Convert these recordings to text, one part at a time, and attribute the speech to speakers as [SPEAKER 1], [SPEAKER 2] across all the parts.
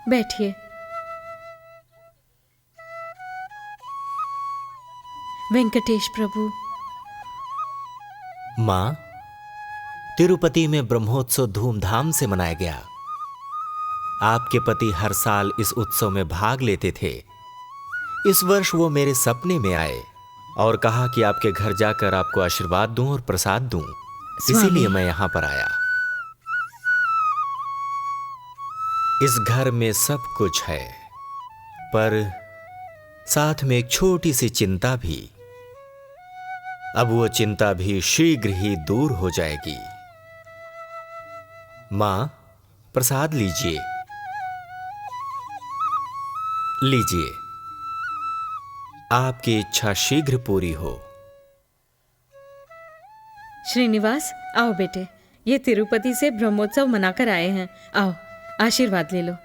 [SPEAKER 1] बैठिए। वेंकटेश प्रभु।
[SPEAKER 2] मां, तिरुपति में ब्रह्मोत्सव धूमधाम से मनाया गया। आपके पति हर साल इस उत्सव में भाग लेते थे। इस वर्ष वो मेरे सपने में आए और कहा कि आपके घर जाकर आपको आशीर्वाद दूं और प्रसाद दूं। इसीलिए मैं यहां पर आया। इस घर में सब कुछ है, पर साथ में एक छोटी सी चिंता भी। अब वो चिंता भी शीघ्र ही दूर हो जाएगी। मां, प्रसाद लीजिए। लीजिए। आपकी इच्छा शीघ्र पूरी हो।
[SPEAKER 1] श्रीनिवास, आओ बेटे, ये तिरुपति से ब्रह्मोत्सव मनाकर आए हैं। आओ, आशीर्वाद ले लो।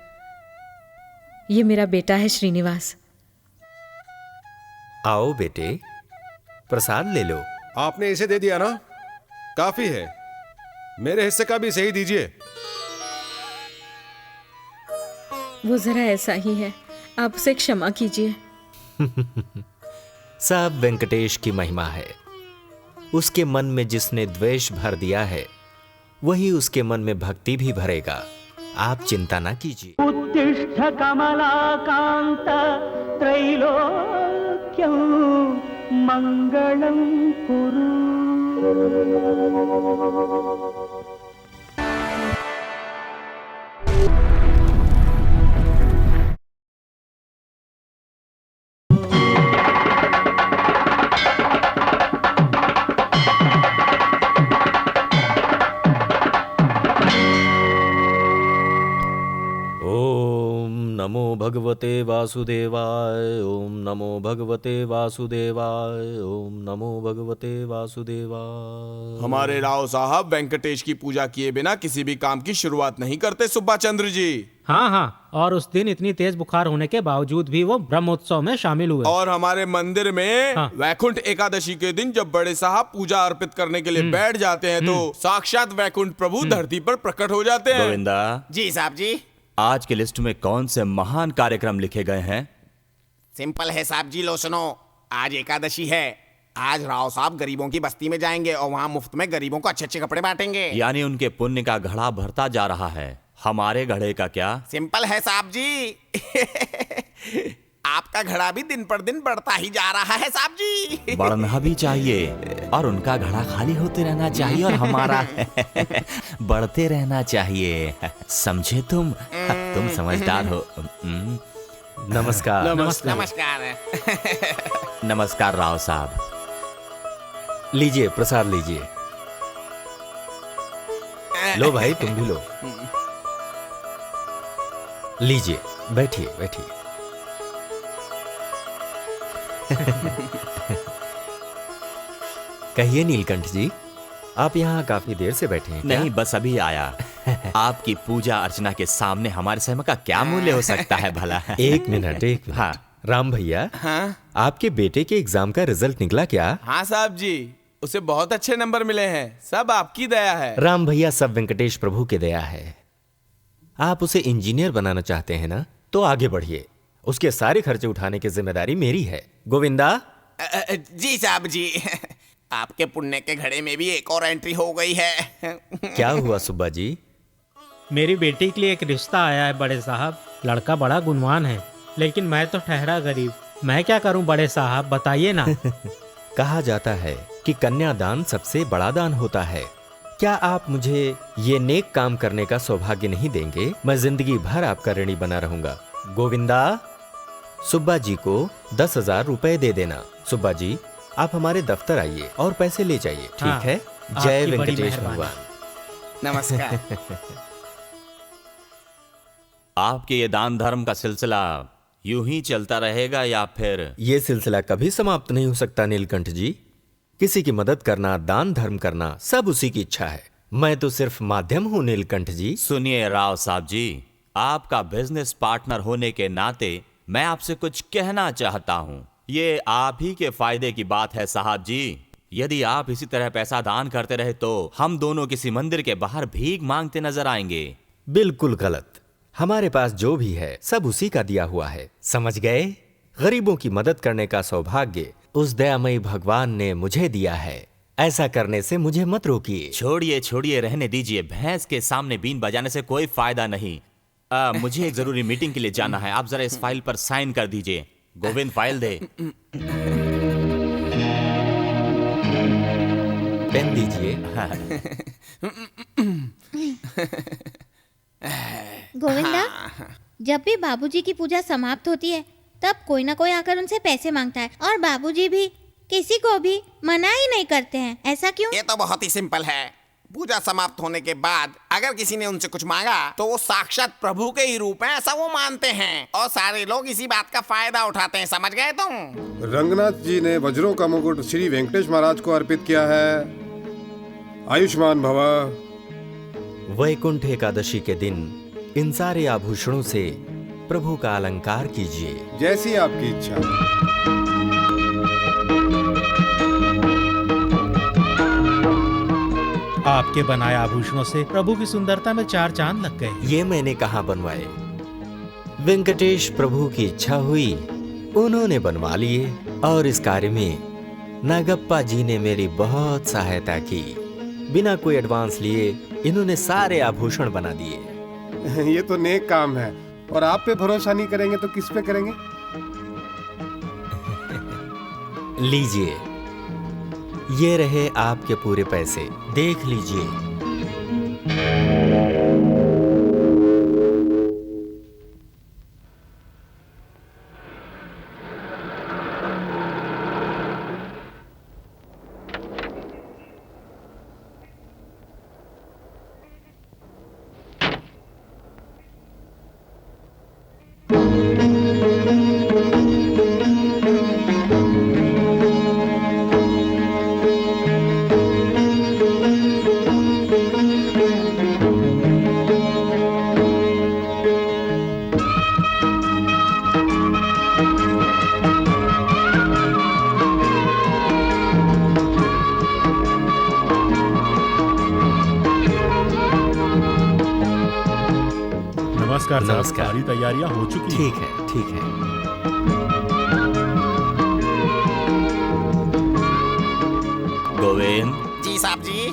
[SPEAKER 1] ये मेरा बेटा है श्रीनिवास।
[SPEAKER 2] आओ बेटे, प्रसाद ले लो।
[SPEAKER 3] आपने इसे दे दिया ना, काफी है। मेरे हिस्से का भी सही दीजिए।
[SPEAKER 1] वो जरा ऐसा ही है, आप उसे क्षमा कीजिए।
[SPEAKER 2] सब वेंकटेश की महिमा है। उसके मन में जिसने द्वेष भर दिया है, वही उसके मन में भक्ति भी भरेगा। आप चिंता ना कीजिए।
[SPEAKER 4] उत्तिष्ठ कमलाकांत त्रैलोक्यं मंगलम कुरु।
[SPEAKER 2] नमो भगवते वासुदेवाय। ओम नमो भगवते वासुदेवाय। ओम नमो भगवते वासुदेवाय।
[SPEAKER 5] हमारे राव साहब वेंकटेश की पूजा किए बिना किसी भी काम की शुरुआत नहीं करते सुब्बा चंद्र जी।
[SPEAKER 6] हाँ हाँ, और उस दिन इतनी तेज बुखार होने के बावजूद भी वो ब्रह्मोत्सव में शामिल हुए।
[SPEAKER 5] और हमारे मंदिर में
[SPEAKER 6] हाँ।
[SPEAKER 5] वैकुंठ एकादशी के दिन जब बड़े साहब पूजा अर्पित करने के लिए बैठ जाते हैं तो साक्षात वैकुंठ प्रभु धरती पर प्रकट हो जाते हैं।
[SPEAKER 7] गोविंदा
[SPEAKER 8] जी साहब जी।
[SPEAKER 7] आज की लिस्ट में कौन से महान कार्यक्रम लिखे गए हैं?
[SPEAKER 8] सिंपल है साहब जी, लो सुनो। आज एकादशी है। आज राव साहब गरीबों की बस्ती में जाएंगे और वहाँ मुफ्त में गरीबों को अच्छे अच्छे कपड़े बांटेंगे।
[SPEAKER 7] यानी उनके पुण्य का घड़ा भरता जा रहा है। हमारे घड़े का क्या?
[SPEAKER 8] सिंपल है साहब जी। आपका घड़ा भी दिन पर दिन बढ़ता ही जा रहा है साहब जी।
[SPEAKER 7] बढ़ना भी चाहिए और उनका घड़ा खाली होते रहना चाहिए और हमारा बढ़ते रहना चाहिए। समझे तुम समझदार हो।
[SPEAKER 2] नमस्कार।
[SPEAKER 8] नमस्कार।
[SPEAKER 7] नमस्कार राव साहब।
[SPEAKER 2] लीजिए, प्रसाद लीजिए। लो भाई, तुम भी लो। लीजिए, बैठिए बैठिए। कहिए नीलकंठ जी, आप यहाँ काफी देर से बैठे हैं क्या?
[SPEAKER 7] नहीं, बस अभी आया। आपकी पूजा अर्चना के सामने हमारे समय का क्या मूल्य हो सकता है भला?
[SPEAKER 2] एक मिनट।
[SPEAKER 7] हाँ
[SPEAKER 2] राम भैया,
[SPEAKER 5] हाँ
[SPEAKER 2] आपके बेटे के एग्जाम का रिजल्ट निकला क्या?
[SPEAKER 5] हाँ साहब जी, उसे बहुत अच्छे नंबर मिले हैं। सब आपकी दया है।
[SPEAKER 2] राम भैया, सब वेंकटेश प्रभु की दया है। आप उसे इंजीनियर बनाना चाहते हैं ना, तो आगे बढ़िए। उसके सारे खर्चे उठाने की जिम्मेदारी मेरी है। गोविंदा।
[SPEAKER 8] जी साहब जी। आपके पुण्य के घड़े में भी एक और एंट्री हो गई है।
[SPEAKER 2] क्या हुआ सुब्बा जी?
[SPEAKER 6] मेरी बेटी के लिए एक रिश्ता आया है बड़े साहब। लड़का बड़ा गुणवान है, लेकिन मैं तो ठहरा गरीब। मैं क्या करूं बड़े साहब, बताइए ना।
[SPEAKER 2] कहा जाता है कि कन्यादान सबसे बड़ा दान होता है। क्या आप मुझे ये नेक काम करने का सौभाग्य नहीं देंगे? मैं जिंदगी भर आपका ऋणी बना रहूंगा। गोविंदा, सुब्बा जी को 10,000 रुपए दे देना। सुब्बा जी, आप हमारे दफ्तर आइए और पैसे ले जाइए, ठीक
[SPEAKER 6] हाँ,
[SPEAKER 2] है? जय
[SPEAKER 6] आपकी बड़ी
[SPEAKER 2] वेंकटेश
[SPEAKER 6] मेहरबानी।
[SPEAKER 2] भगवान।
[SPEAKER 8] नमस्कार।
[SPEAKER 7] आपके ये दान धर्म का सिलसिला यूं ही चलता रहेगा या फिर?
[SPEAKER 2] ये सिलसिला कभी समाप्त नहीं हो सकता नीलकंठ जी। किसी की मदद करना, दान धर्म करना, सब उसी की इच्छा है। मैं तो सिर्फ माध्यम हूं नीलकंठ जी।
[SPEAKER 7] सुनिए राव साहब जी, आपका बिजनेस पार्टनर होने के नाते मैं आपसे कुछ कहना चाहता हूं। ये आप ही के फायदे की बात है साहब जी। यदि आप इसी तरह पैसा दान करते रहे तो हम दोनों किसी मंदिर के बाहर भीख मांगते नजर आएंगे।
[SPEAKER 2] बिल्कुल गलत। हमारे पास जो भी है सब उसी का दिया हुआ है, समझ गए? गरीबों की मदद करने का सौभाग्य उस दयामयी भगवान ने मुझे दिया है। ऐसा करने से मुझे मत रोकिए।
[SPEAKER 7] छोड़िए छोड़िए, रहने दीजिए। भैंस के सामने बीन बजाने से कोई फायदा नहीं। मुझे एक जरूरी मीटिंग के लिए जाना है। आप जरा इस फाइल पर साइन कर दीजिए। गोविंद, फाइल दे।
[SPEAKER 2] पेन दीजिए।
[SPEAKER 9] गोविंदा, जब भी बाबूजी की पूजा समाप्त होती है तब कोई ना कोई आकर उनसे पैसे मांगता है और बाबूजी भी किसी को भी मना ही नहीं करते हैं। ऐसा क्यों?
[SPEAKER 8] ये तो बहुत ही सिंपल है। पूजा समाप्त होने के बाद अगर किसी ने उनसे कुछ मांगा तो वो साक्षात प्रभु के ही रूप हैं, ऐसा वो मानते हैं और सारे लोग इसी बात का फायदा उठाते हैं। समझ गए तुम?
[SPEAKER 3] रंगनाथ जी ने वज्रों का मुकुट श्री वेंकटेश महाराज को अर्पित किया है। आयुष्मान भव।
[SPEAKER 2] वैकुंठ एकादशी के दिन इन सारे आभूषणों से प्रभु का अलंकार कीजिए।
[SPEAKER 3] जैसी आपकी इच्छा।
[SPEAKER 6] आपके बनाए आभूषणों से प्रभु की सुंदरता में चार चांद लग गए।
[SPEAKER 2] ये मैंने कहाँ बनवाए? वेंकटेश प्रभु की इच्छा हुई, उन्होंने बनवा लिए और इस कार्य में नागप्पा जी ने मेरी बहुत सहायता की। बिना कोई एडवांस लिए इन्होंने सारे आभूषण बना दिए।
[SPEAKER 3] ये तो नेक काम है और आप पे भरोसा नहीं करेंगे तो किस पे करेंगे?
[SPEAKER 2] लीजिए, ये रहे आपके पूरे पैसे, देख लीजिए। नमस्कार।
[SPEAKER 10] सारी तैयारियां हो चुकी हैं।
[SPEAKER 2] ठीक है, ठीक है।
[SPEAKER 7] गोविंद
[SPEAKER 8] जी साहब जी।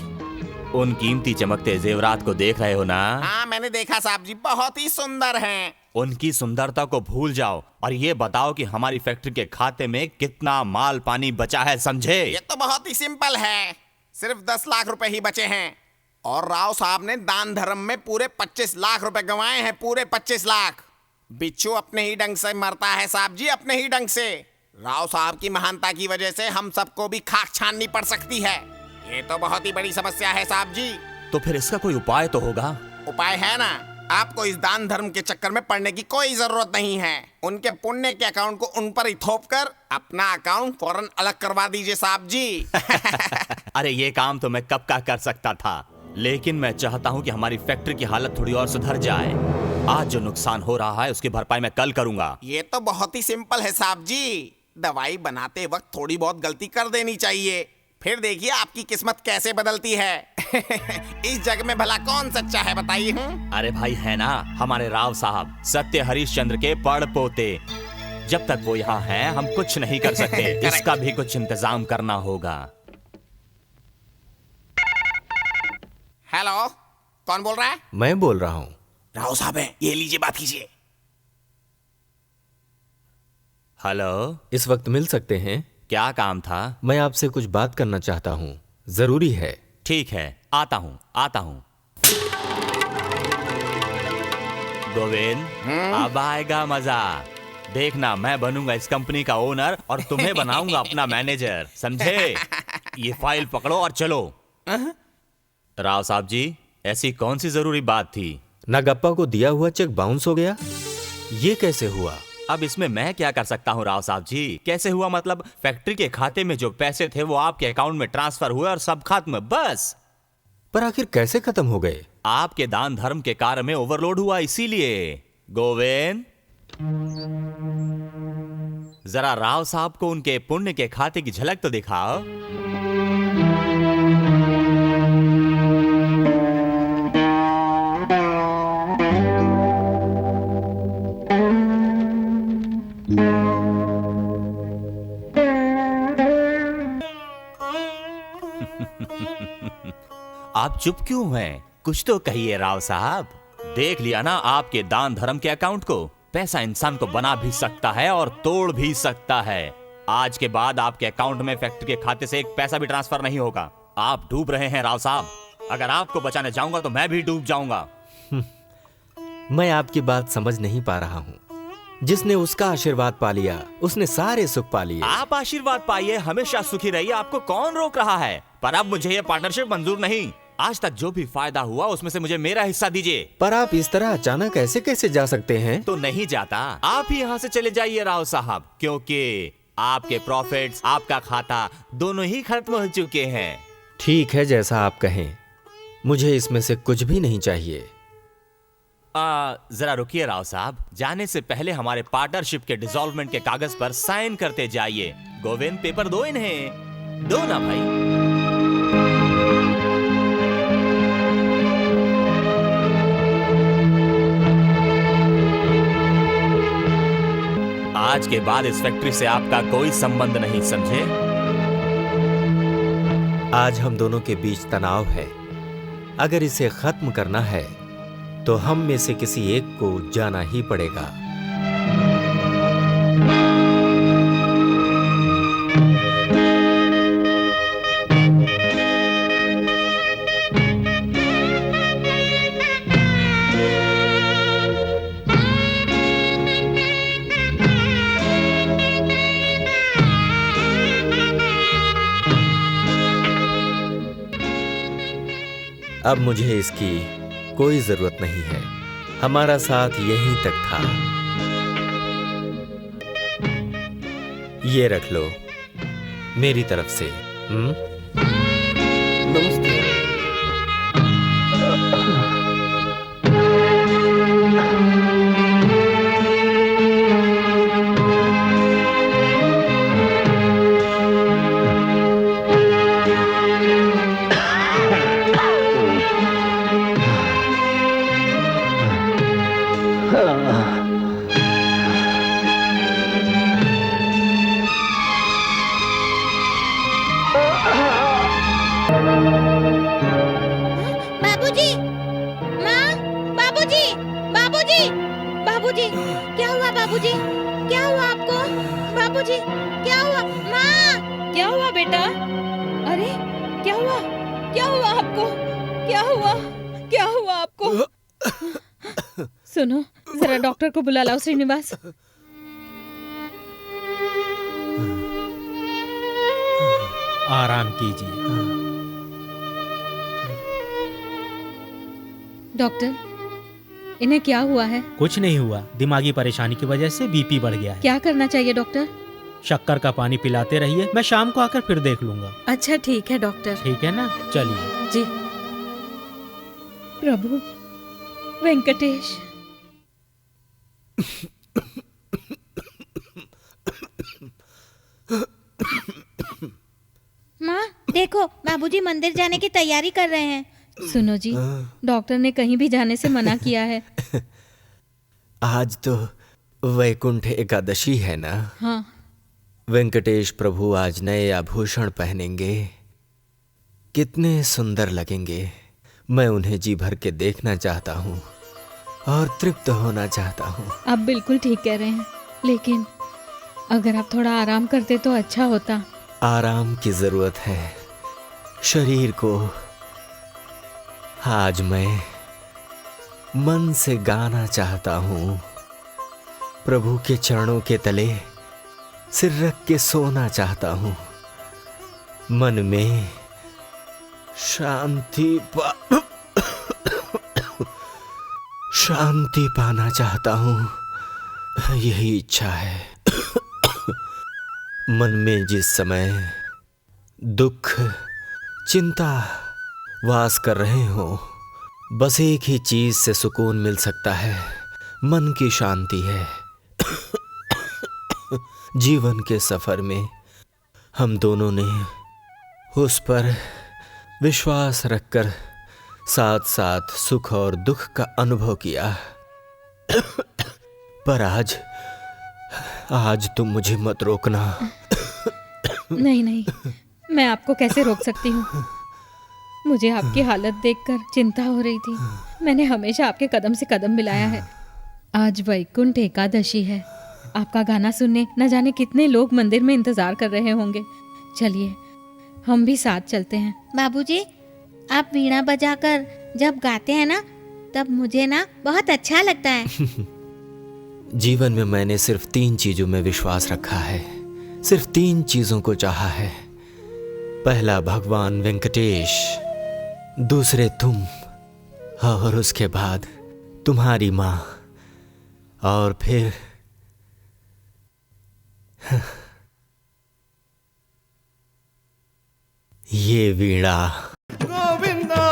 [SPEAKER 7] उन कीमती चमकते जेवरात को देख रहे हो ना?
[SPEAKER 8] हाँ मैंने देखा साहब जी, बहुत ही सुंदर हैं।
[SPEAKER 7] उनकी सुंदरता को भूल जाओ और ये बताओ कि हमारी फैक्ट्री के खाते में कितना माल पानी बचा है, समझे?
[SPEAKER 8] ये तो बहुत ही सिंपल है, सिर्फ 10 लाख रुपए ही बचे हैं और राव साहब ने दान धर्म में पूरे 25 लाख रुपए गंवाए हैं, पूरे 25 लाख। बिच्छू अपने ही ढंग से मरता है साहब जी, अपने ही ढंग से। राव साहब की महानता की वजह से हम सबको भी खाक छाननी पड़ सकती है। ये तो बहुत ही बड़ी समस्या है साहब जी।
[SPEAKER 7] तो फिर इसका कोई उपाय तो होगा?
[SPEAKER 8] उपाय है ना, आपको इस दान धर्म के चक्कर में पड़ने की कोई जरूरत नहीं है। उनके पुण्य के अकाउंट को उन पर ही थोप कर अपना अकाउंट फौरन अलग करवा दीजिए साहब जी।
[SPEAKER 7] अरे ये काम तो मैं कब का कर सकता था, लेकिन मैं चाहता हूँ कि हमारी फैक्ट्री की हालत थोड़ी और सुधर जाए। आज जो नुकसान हो रहा है उसकी भरपाई मैं कल करूंगा।
[SPEAKER 8] ये तो बहुत ही सिंपल है साहब जी। दवाई बनाते वक्त थोड़ी बहुत गलती कर देनी चाहिए, फिर देखिए आपकी किस्मत कैसे बदलती है। इस जग में भला कौन सच्चा है बताइए?
[SPEAKER 7] अरे भाई है ना हमारे राव साहब, सत्य हरिश्चंद्र के पड़ पोते। जब तक वो यहाँ है हम कुछ नहीं कर सकते। इसका भी कुछ इंतजाम करना होगा।
[SPEAKER 8] हेलो, कौन बोल रहा है?
[SPEAKER 2] मैं बोल रहा हूँ।
[SPEAKER 8] राव साहब है, ये लीजिए बात कीजिए।
[SPEAKER 7] हेलो,
[SPEAKER 2] इस वक्त मिल सकते हैं?
[SPEAKER 7] क्या काम था?
[SPEAKER 2] मैं आपसे कुछ बात करना चाहता हूँ, जरूरी है।
[SPEAKER 7] ठीक है, आता हूँ आता हूँ। गोविंद, अब आएगा मजा। देखना, मैं बनूंगा इस कंपनी का ओनर और तुम्हें बनाऊंगा अपना मैनेजर, समझे? ये फाइल पकड़ो और चलो। राव साहब जी, ऐसी कौन सी जरूरी बात थी?
[SPEAKER 2] नागप्पा को दिया हुआ चेक बाउंस हो गया, ये कैसे हुआ?
[SPEAKER 7] अब इसमें मैं क्या कर सकता हूँ राव साहब जी? कैसे हुआ मतलब? फैक्ट्री के खाते में जो पैसे थे वो आपके अकाउंट में ट्रांसफर हुए और सब खत्म, बस।
[SPEAKER 2] पर आखिर कैसे खत्म हो गए?
[SPEAKER 7] आपके दान धर्म के कार्य में ओवरलोड हुआ, इसीलिए। गोविंद, जरा राव साहब को उनके पुण्य के खाते की झलक तो दिखाओ। आप चुप क्यों हैं? कुछ तो कहिए राव साहब। देख लिया ना आपके दान धर्म के अकाउंट को। पैसा इंसान को बना भी सकता है और तोड़ भी सकता है। आज के बाद आपके अकाउंट में फैक्ट्री के खाते से एक पैसा भी ट्रांसफर नहीं होगा। आप डूब रहे हैं राव साहब। अगर आपको बचाने जाऊंगा तो मैं भी डूब जाऊंगा।
[SPEAKER 2] मैं आपकी बात समझ नहीं पा रहा हूँ। जिसने उसका आशीर्वाद पा लिया उसने सारे सुख पा लिए।
[SPEAKER 7] आप आशीर्वाद पाइए, हमेशा सुखी रहिए, आपको कौन रोक रहा है? पर अब मुझे ये पार्टनरशिप मंजूर नहीं। आज तक जो भी फायदा हुआ उसमें से मुझे मेरा हिस्सा दीजिए।
[SPEAKER 2] पर आप इस तरह अचानक ऐसे कैसे जा सकते हैं?
[SPEAKER 7] तो नहीं जाता। आप ही यहाँ से चले जाइए राव साहब, क्योंकि आपके प्रॉफिट्स, आपका खाता दोनों ही खत्म हो चुके हैं।
[SPEAKER 2] ठीक है, जैसा आप कहें। मुझे इसमें से कुछ भी नहीं चाहिए।
[SPEAKER 7] जरा रुकिए राव साहब, जाने से पहले हमारे पार्टनरशिप के डिसॉल्वमेंट के कागज पर साइन करते जाइए। गोविंद, पेपर दो इन्हें। दो ना भाई। आज के बाद इस फैक्ट्री से आपका कोई संबंध नहीं, समझे?
[SPEAKER 2] आज हम दोनों के बीच तनाव है। अगर इसे खत्म करना है तो हम में से किसी एक को जाना ही पड़ेगा। अब मुझे इसकी कोई जरूरत नहीं है। हमारा साथ यहीं तक था। ये रख लो मेरी तरफ से।
[SPEAKER 3] नमस्ते।
[SPEAKER 9] बाबूजी, माँ, बाबूजी, बाबूजी, बाबूजी, क्या हुआ बाबूजी? क्या हुआ आपको? बाबूजी, क्या हुआ? माँ,
[SPEAKER 1] क्या हुआ बेटा? अरे क्या हुआ? क्या हुआ आपको? क्या हुआ? क्या हुआ आपको? सुनो, जरा डॉक्टर को बुला लाओ श्रीनिवास।
[SPEAKER 6] आराम कीजिए।
[SPEAKER 1] डॉक्टर, इन्हें क्या हुआ है?
[SPEAKER 6] कुछ नहीं हुआ, दिमागी परेशानी की वजह से बीपी बढ़ गया है।
[SPEAKER 1] क्या करना चाहिए डॉक्टर?
[SPEAKER 6] शक्कर का पानी पिलाते रहिए, मैं शाम को आकर फिर देख लूंगा।
[SPEAKER 1] अच्छा ठीक है डॉक्टर।
[SPEAKER 6] ठीक है ना, चलिए।
[SPEAKER 1] जी। प्रभु वेंकटेश।
[SPEAKER 9] माँ, देखो बाबूजी मंदिर जाने की तैयारी कर रहे हैं।
[SPEAKER 1] सुनो जी, डॉक्टर ने कहीं भी जाने से मना किया है।
[SPEAKER 2] आज तो वैकुंठ एकादशी है ना?
[SPEAKER 1] हाँ।
[SPEAKER 2] वेंकटेश प्रभु आज नए आभूषण पहनेंगे, कितने सुंदर लगेंगे। मैं उन्हें जी भर के देखना चाहता हूँ और तृप्त होना चाहता हूँ।
[SPEAKER 1] आप बिल्कुल ठीक कह रहे हैं, लेकिन अगर आप थोड़ा आराम करते तो अच्छा होता।
[SPEAKER 2] आराम की जरूरत है शरीर को। आज मैं मन से गाना चाहता हूँ, प्रभु के चरणों के तले सिर रख के सोना चाहता हूँ। मन में शांति पाना चाहता हूँ, यही इच्छा है। मन में जिस समय दुख, चिंता वास कर रहे हो, बस एक ही चीज से सुकून मिल सकता है, मन की शांति है। जीवन के सफर में हम दोनों ने उस पर विश्वास रखकर साथ साथ सुख और दुख का अनुभव किया। पर आज तुम मुझे मत रोकना।
[SPEAKER 1] नहीं नहीं, मैं आपको कैसे रोक सकती हूँ? मुझे आपकी हालत देखकर चिंता हो रही थी। मैंने हमेशा आपके कदम से कदम मिलाया है। आज वैकुंठ एकादशी है। आपका गाना सुनने न जाने कितने लोग मंदिर में इंतजार कर रहे होंगे। चलिए हम भी साथ चलते हैं।
[SPEAKER 9] बाबूजी, आप वीणा बजाकर जब गाते हैं ना, तब मुझे ना बहुत अच्छा लगता है।
[SPEAKER 2] जीवन में मैंने सिर्फ 3 चीजों में विश्वास रखा है, सिर्फ 3 चीजों को चाहा है। पहला भगवान वेंकटेश, दूसरे तुम, और उसके बाद तुम्हारी माँ, और फिर ये वीणा।
[SPEAKER 10] गोविंदा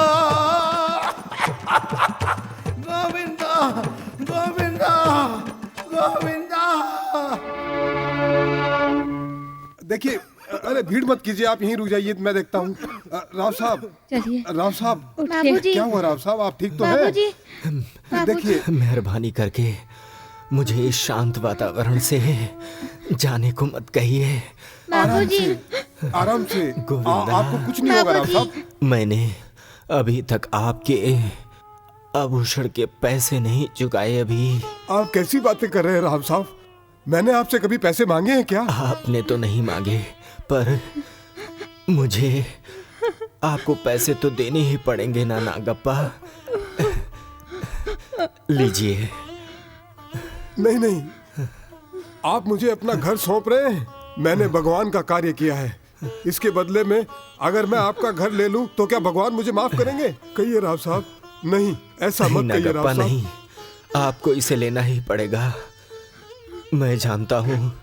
[SPEAKER 10] गोविंदा गोविंदा गोविंदा।
[SPEAKER 3] देखिए, अरे भीड़ मत कीजिए, आप यहीं रुक जाइए, मैं देखता हूँ। राव साहब,
[SPEAKER 1] चलिए।
[SPEAKER 3] राव साहब,
[SPEAKER 9] बाबूजी,
[SPEAKER 3] क्या हुआ राव साहब, आप ठीक तो हैं?
[SPEAKER 9] बाबूजी,
[SPEAKER 3] देखिए,
[SPEAKER 2] मेहरबानी करके मुझे इस शांत वातावरण से जाने को मत कहिए।
[SPEAKER 9] बाबूजी,
[SPEAKER 3] आराम से।
[SPEAKER 2] गोविंदा,
[SPEAKER 3] आपको कुछ नहीं होगा राव साहब।
[SPEAKER 2] मैंने अभी तक आपके आभूषण के पैसे नहीं चुकाए। अभी
[SPEAKER 3] आप कैसी बातें कर रहे हैं राव साहब? मैंने आपसे कभी पैसे मांगे हैं क्या?
[SPEAKER 2] आपने तो नहीं मांगे, पर मुझे आपको पैसे तो देने ही पड़ेंगे ना नागप्पा। लीजिए।
[SPEAKER 3] नहीं नहीं, आप मुझे अपना घर सौंप रहे हैं। मैंने भगवान का कार्य किया है, इसके बदले में अगर मैं आपका घर ले लूं तो क्या भगवान मुझे माफ करेंगे? कहिए राव साहब। नहीं, ऐसा मत कहिए राव साहब।
[SPEAKER 2] नहीं, आपको इसे लेना ही पड़ेगा। मैं जानता हूँ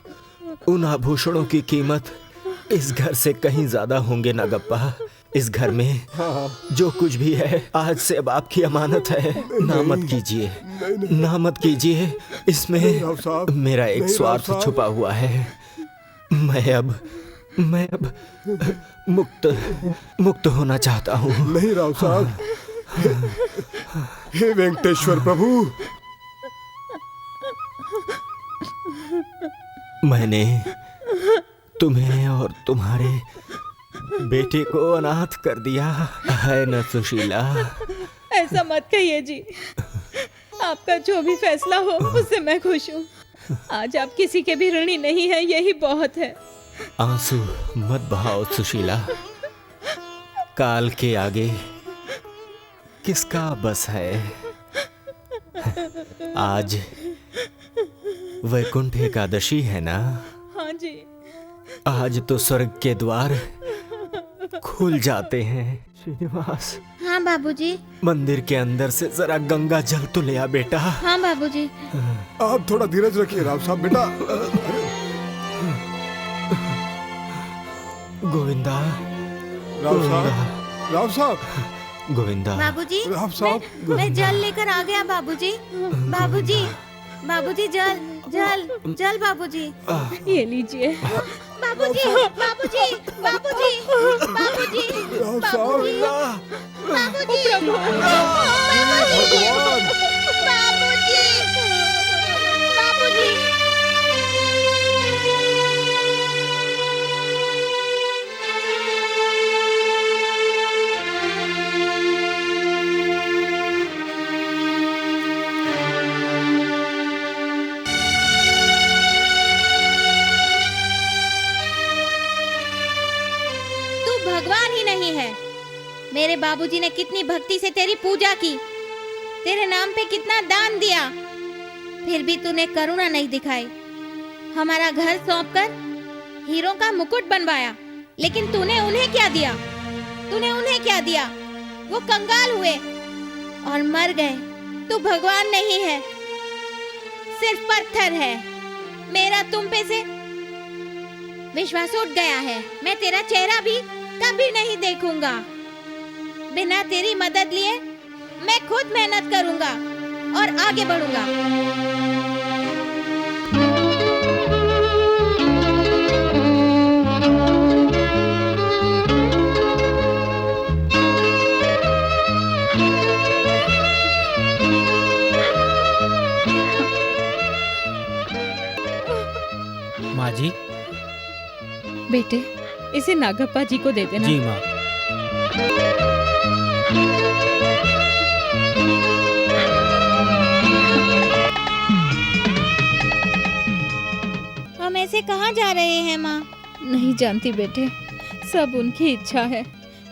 [SPEAKER 2] उन आभूषणों की कीमत इस घर से कहीं ज्यादा होंगे नागप्पा। इस घर में जो कुछ भी है आज से अब आपकी अमानत है। ना मत कीजिए, ना मत कीजिए। इसमें मेरा एक स्वार्थ छुपा हुआ है। मैं अब मुक्त होना चाहता हूँ।
[SPEAKER 3] नहीं राव साहब। हे वेंकटेश्वर प्रभु,
[SPEAKER 2] मैंने तुम्हें और तुम्हारे बेटे को अनाथ कर दिया है न सुशीला।
[SPEAKER 1] ऐसा मत कहिए जी। आपका जो भी फैसला हो उससे मैं खुश हूँ। आज आप किसी के भी ऋणी नहीं हैं, यही बहुत है।
[SPEAKER 2] आंसू मत बहाओ सुशीला। काल के आगे किसका बस है। आज वैकुंठ एकादशी है ना?
[SPEAKER 1] हाँ जी।
[SPEAKER 2] आज तो स्वर्ग के द्वार खुल जाते हैं। श्रीनिवास।
[SPEAKER 9] हाँ बाबूजी।
[SPEAKER 2] मंदिर के अंदर से जरा गंगा जल तो ले आ बेटा।
[SPEAKER 9] हाँ बाबूजी।
[SPEAKER 3] आप थोड़ा धीरज रखिए राव साहब। बेटा।
[SPEAKER 2] गोविंदा।
[SPEAKER 3] राव साहब, राव साहब।
[SPEAKER 2] गोविंदा।
[SPEAKER 9] बाबूजी,
[SPEAKER 3] राव साहब।
[SPEAKER 9] मैं जल लेकर आ गया बाबूजी। बाबूजी, बाबूजी जल जल जल बाबूजी।
[SPEAKER 1] ये लीजिए।
[SPEAKER 9] बाबूजी, बाबूजी, बाबूजी, बाबूजी, बाबूजी, बाबूजी, बाबूजी। भगवान ही नहीं है। मेरे बाबूजी ने कितनी भक्ति से तेरी पूजा की, तेरे नाम पे कितना दान दिया, फिर भी तूने करुणा नहीं दिखाई। हमारा घर सौंपकर हीरों का मुकुट बनवाया, लेकिन तूने उन्हें क्या दिया? तूने उन्हें क्या दिया? वो कंगाल हुए और मर गए। तू भगवान नहीं है, सिर्फ पत्थर है। मेरा तुम पे से विश्वास उठ गया है। मैं तेरा चेहरा भी कभी नहीं देखूंगा। बिना तेरी मदद लिए मैं खुद मेहनत करूंगा और आगे बढ़ूंगा।
[SPEAKER 6] माँ जी।
[SPEAKER 1] बेटे, इसे नागप्पा जी को दे देना।
[SPEAKER 6] जी माँ।
[SPEAKER 9] जा रहे हैं माँ?
[SPEAKER 1] नहीं जानती बेटे, सब उनकी इच्छा है।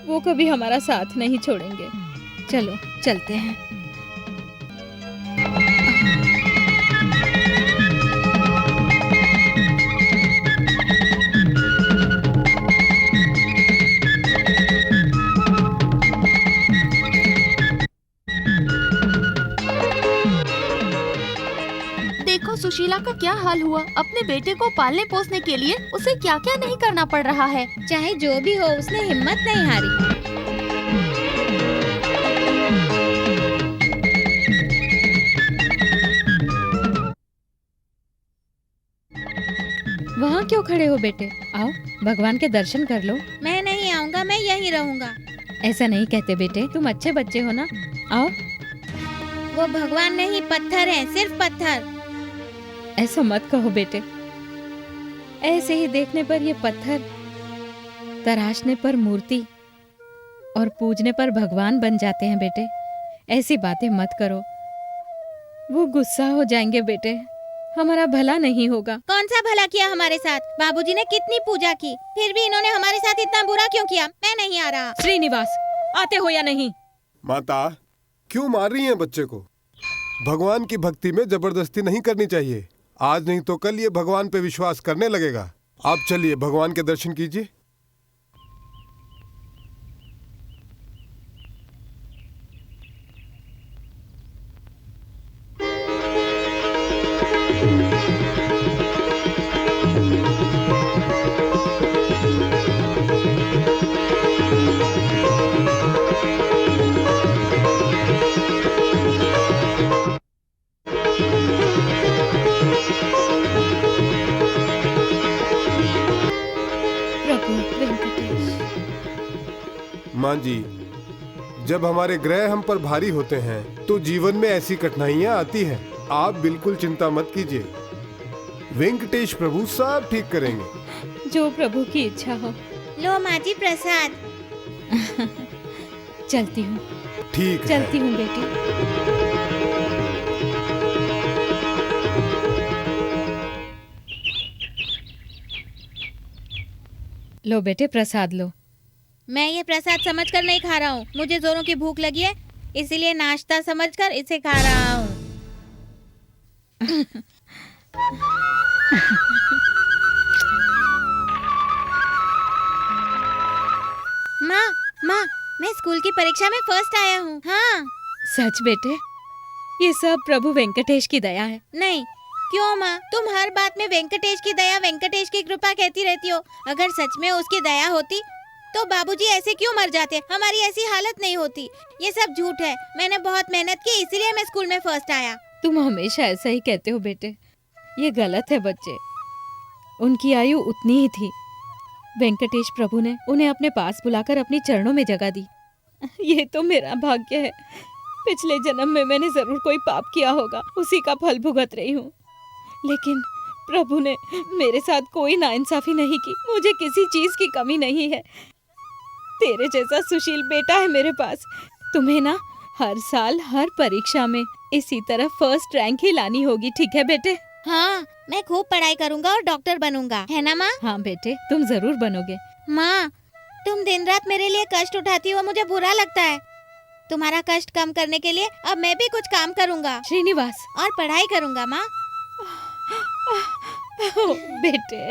[SPEAKER 1] वो कभी हमारा साथ नहीं छोड़ेंगे। चलो चलते हैं।
[SPEAKER 11] देखो सुशीला का क्या हाल हुआ। अपने बेटे को पालने पोसने के लिए उसे क्या क्या नहीं करना पड़ रहा है।
[SPEAKER 9] चाहे जो भी हो, उसने हिम्मत नहीं हारी।
[SPEAKER 1] वहाँ क्यों खड़े हो बेटे? आओ भगवान के दर्शन कर लो।
[SPEAKER 9] मैं नहीं आऊँगा, मैं यहीं रहूँगा।
[SPEAKER 1] ऐसा नहीं कहते बेटे, तुम अच्छे बच्चे हो ना। आओ।
[SPEAKER 9] वो भगवान नहीं, पत्थर है, सिर्फ पत्थर।
[SPEAKER 1] ऐसा मत कहो बेटे। ऐसे ही देखने पर ये पत्थर, तराशने पर मूर्ति और पूजने पर भगवान बन जाते हैं बेटे। ऐसी बातें मत करो, वो गुस्सा हो जाएंगे बेटे। हमारा भला नहीं होगा।
[SPEAKER 9] कौन सा भला किया हमारे साथ? बाबूजी ने कितनी पूजा की, फिर भी इन्होंने हमारे साथ इतना बुरा क्यों किया? मैं नहीं आ रहा।
[SPEAKER 1] श्रीनिवास, आते हो या नहीं?
[SPEAKER 3] माता, क्यों मार रही हैं बच्चे को? भगवान की भक्ति में जबरदस्ती नहीं करनी चाहिए। आज नहीं तो कल ये भगवान पे विश्वास करने लगेगा। आप चलिए भगवान के दर्शन कीजिए। माँ जी, जब हमारे ग्रह हम पर भारी होते हैं तो जीवन में ऐसी कठिनाइयाँ आती हैं। आप बिल्कुल चिंता मत कीजिए, वेंकटेश प्रभु सब ठीक करेंगे।
[SPEAKER 1] जो प्रभु की इच्छा हो।
[SPEAKER 9] लो माँ जी प्रसाद।
[SPEAKER 1] चलती हूँ।
[SPEAKER 3] ठीक है।
[SPEAKER 1] चलती हूँ बेटी। लो बेटे प्रसाद लो।
[SPEAKER 9] मैं ये प्रसाद समझकर नहीं खा रहा हूँ, मुझे जोरों की भूख लगी है, इसीलिए नाश्ता समझकर इसे खा रहा हूँ। माँ, माँ, मैं स्कूल की परीक्षा में फर्स्ट आया हूँ। हाँ।
[SPEAKER 1] सच बेटे? ये सब प्रभु वेंकटेश की दया है।
[SPEAKER 9] नहीं। क्यों माँ, तुम हर बात में वेंकटेश की दया, वेंकटेश की कृपा कहती रहती हो। अगर सच में उसकी दया होती तो बाबूजी ऐसे क्यों मर जाते? हमारी ऐसी हालत नहीं होती। ये सब झूठ है। मैंने बहुत मेहनत की, इसीलिए मैं स्कूल में फर्स्ट आया।
[SPEAKER 1] तुम हमेशा ऐसा ही कहते हो बेटे। ये गलत है बच्चे। उनकी आयु उतनी ही थी। वेंकटेश प्रभु ने उन्हें अपने पास बुलाकर अपनी चरणों में जगह दी। ये तो मेरा भाग्य है। पिछले जन्म में मैंने जरूर कोई पाप किया होगा, उसी का फल भुगत रही हूँ। लेकिन प्रभु ने मेरे साथ कोई नाइंसाफी नहीं की। मुझे किसी चीज की कमी नहीं है। तेरे जैसा सुशील बेटा है मेरे पास। तुम्हें ना हर साल हर परीक्षा में इसी तरह फर्स्ट रैंक ही लानी होगी, ठीक है बेटे?
[SPEAKER 9] हाँ, मैं खूब पढ़ाई करूँगा और डॉक्टर बनूंगा, है ना माँ?
[SPEAKER 1] हाँ बेटे, तुम जरूर बनोगे।
[SPEAKER 9] माँ, तुम दिन रात मेरे लिए कष्ट उठाती हो, मुझे बुरा लगता है। तुम्हारा कष्ट कम करने के लिए अब मैं भी कुछ काम करूँगा।
[SPEAKER 1] श्रीनिवास।
[SPEAKER 9] और पढ़ाई करूँगा माँ।
[SPEAKER 1] बेटे।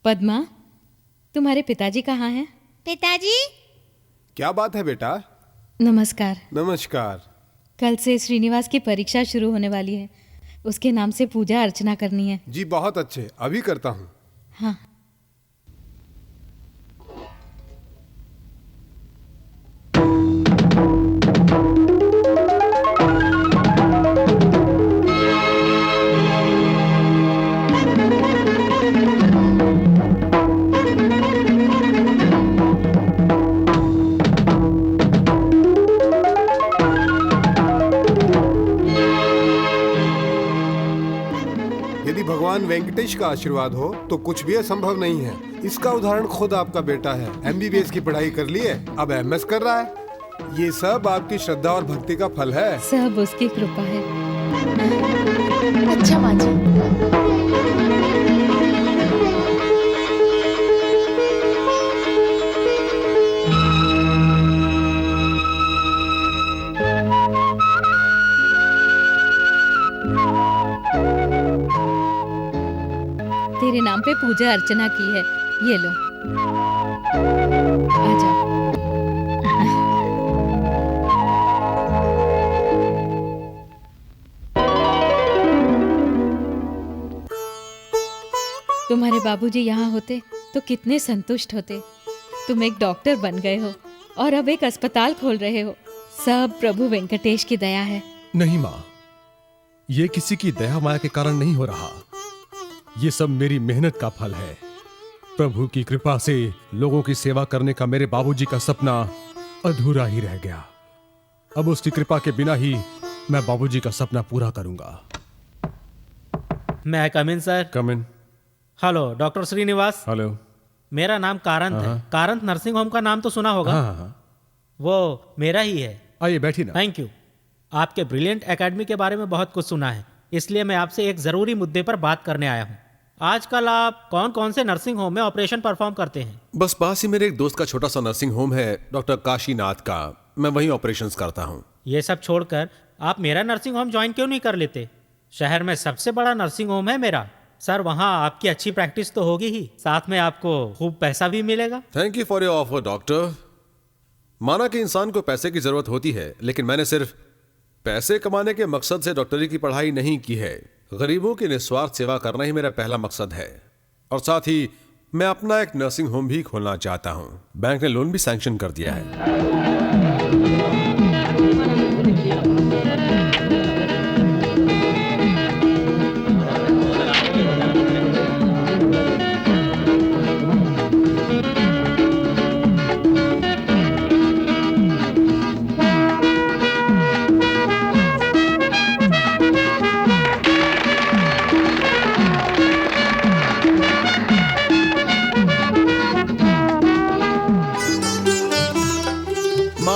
[SPEAKER 1] पद्मा, तुम्हारे पिताजी कहाँ हैं?
[SPEAKER 9] पिताजी,
[SPEAKER 3] क्या बात है बेटा?
[SPEAKER 1] नमस्कार।
[SPEAKER 3] नमस्कार।
[SPEAKER 1] कल से श्रीनिवास की परीक्षा शुरू होने वाली है, उसके नाम से पूजा अर्चना करनी है।
[SPEAKER 3] जी बहुत अच्छे, अभी करता हूँ।
[SPEAKER 1] हाँ।
[SPEAKER 3] यदि भगवान वेंकटेश का आशीर्वाद हो तो कुछ भी असंभव नहीं है। इसका उदाहरण खुद आपका बेटा है। MBBS की पढ़ाई कर ली है, अब MS कर रहा है। ये सब आपकी श्रद्धा और भक्ति का फल है।
[SPEAKER 1] सब उसकी कृपा है।
[SPEAKER 11] अच्छा माँ जी।
[SPEAKER 1] तेरे नाम पे पूजा अर्चना की है, ये लो। आ जाओ। तुम्हारे बाबूजी यहाँ होते तो कितने संतुष्ट होते। तुम एक डॉक्टर बन गए हो और अब एक अस्पताल खोल रहे हो। सब प्रभु वेंकटेश की दया है।
[SPEAKER 12] नहीं माँ, ये किसी की दया माया के कारण नहीं हो रहा। ये सब मेरी मेहनत का फल है। प्रभु की कृपा से लोगों की सेवा करने का मेरे बाबूजी का सपना अधूरा ही रह गया। अब उसकी कृपा के बिना ही मैं बाबूजी का सपना पूरा करूंगा।
[SPEAKER 6] मैं come in sir?
[SPEAKER 12] Come in.
[SPEAKER 6] Hello doctor Srinivas.
[SPEAKER 12] Hello.
[SPEAKER 6] मेरा नाम कारंत है। कारंत नर्सिंग होम का नाम तो सुना होगा।
[SPEAKER 12] हाँ।
[SPEAKER 6] वो मेरा ही है।
[SPEAKER 12] आइए बैठिए ना।
[SPEAKER 6] Thank you. आपके ब्रिलियंट एकेडमी के बारे में बहुत कुछ सुना है, इसलिए मैं आपसे एक जरूरी मुद्दे पर बात करने आया हूँ। आजकल आप कौन कौन से नर्सिंग होम में ऑपरेशन परफॉर्म करते हैं?
[SPEAKER 12] बस पास ही मेरे एक दोस्त का छोटा सा नर्सिंग होम है, डॉक्टर काशीनाथ का। मैं वहीं ऑपरेशंस करता हूँ।
[SPEAKER 6] ये सब छोड़कर आप मेरा नर्सिंग होम ज्वाइन क्यों नहीं कर लेते? शहर में सबसे बड़ा नर्सिंग होम है मेरा। सर, वहाँ आपकी अच्छी प्रैक्टिस तो होगी ही, साथ में आपको खूब पैसा भी मिलेगा।
[SPEAKER 12] Thank you for your offer doctor. माना कि इंसान को पैसे की जरूरत होती है, लेकिन मैंने सिर्फ पैसे कमाने के मकसद से डॉक्टरी की पढ़ाई नहीं की है। गरीबों की निस्वार्थ सेवा करना ही मेरा पहला मकसद है। और साथ ही मैं अपना एक नर्सिंग होम भी खोलना चाहता हूं। बैंक ने लोन भी सैंक्शन कर दिया है।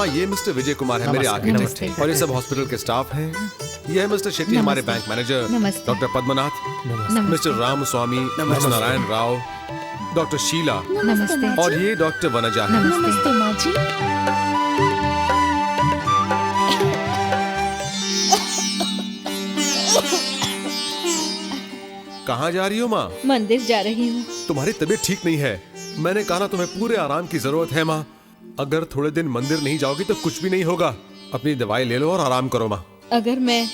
[SPEAKER 12] ये मिस्टर विजय कुमार है, मेरे आर्किटेक्ट हैं, और ये सब हॉस्पिटल के स्टाफ हैं। ये है मिस्टर शेट्टी, हमारे bank manager, doctor Padmanath, mister Ram Swami, mister Narayan Rao, doctor Sheela, और ये डॉक्टर वनजा है।
[SPEAKER 11] नमस्ते माँ जी।
[SPEAKER 12] कहाँ जा रही हो माँ?
[SPEAKER 1] मंदिर जा रही हूँ।
[SPEAKER 12] तुम्हारी तबीयत ठीक नहीं है। मैंने कहा ना तुम्हें पूरे आराम की जरूरत है माँ। अगर थोड़े दिन मंदिर नहीं जाओगी तो कुछ भी नहीं होगा। अपनी दवाई ले लो और आराम करो माँ।
[SPEAKER 1] अगर मैं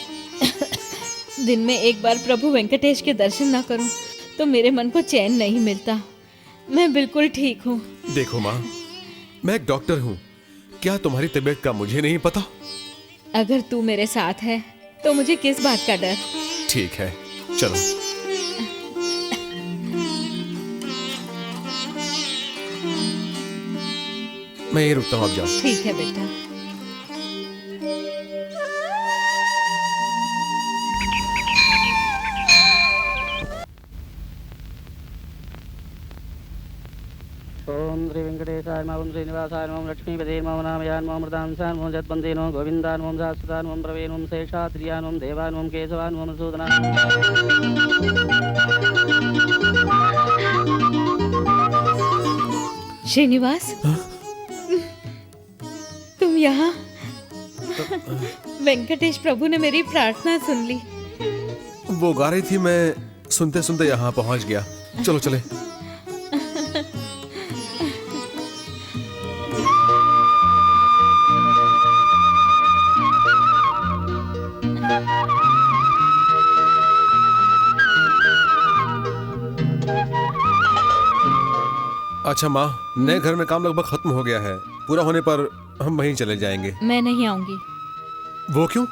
[SPEAKER 1] दिन में एक बार प्रभु वेंकटेश के दर्शन ना करूं तो मेरे मन को चैन नहीं मिलता। मैं बिल्कुल ठीक हूँ।
[SPEAKER 12] देखो माँ, मैं एक डॉक्टर हूँ, क्या तुम्हारी तबीयत का मुझे नहीं पता?
[SPEAKER 1] अगर तू मेरे साथ है तो मुझे किस बात का डर।
[SPEAKER 12] ठीक है, चलो। मैं ये रुकता हूँ, आप जाओ।
[SPEAKER 1] ठीक है बेटा।
[SPEAKER 4] ओम श्री वेंकटेशाय नमः। ओम श्रीनिवासाय नमः। लक्ष्मीपते नमः। नामयान नमः। मृदांसान् नमः। जत्वन्दे नमः। गोविन्दान् नमः। शाश्वतान् नमः। प्रवे नमः। शेषाद्रियान् नमः। देवान् नमः। केशवान् नमः। मधुसूदनान्।
[SPEAKER 1] श्रीनिवास, तुम यहाँ? वेंकटेश प्रभु ने मेरी प्रार्थना सुन ली।
[SPEAKER 12] वो गा रही थी, मैं सुनते सुनते यहाँ पहुँच गया। चलो चले। अच्छा माँ, नए घर में काम लगभग खत्म हो गया है। पूरा होने पर हम वहीं चले जाएंगे।
[SPEAKER 1] मैं नहीं आऊंगी।
[SPEAKER 12] वो क्यों?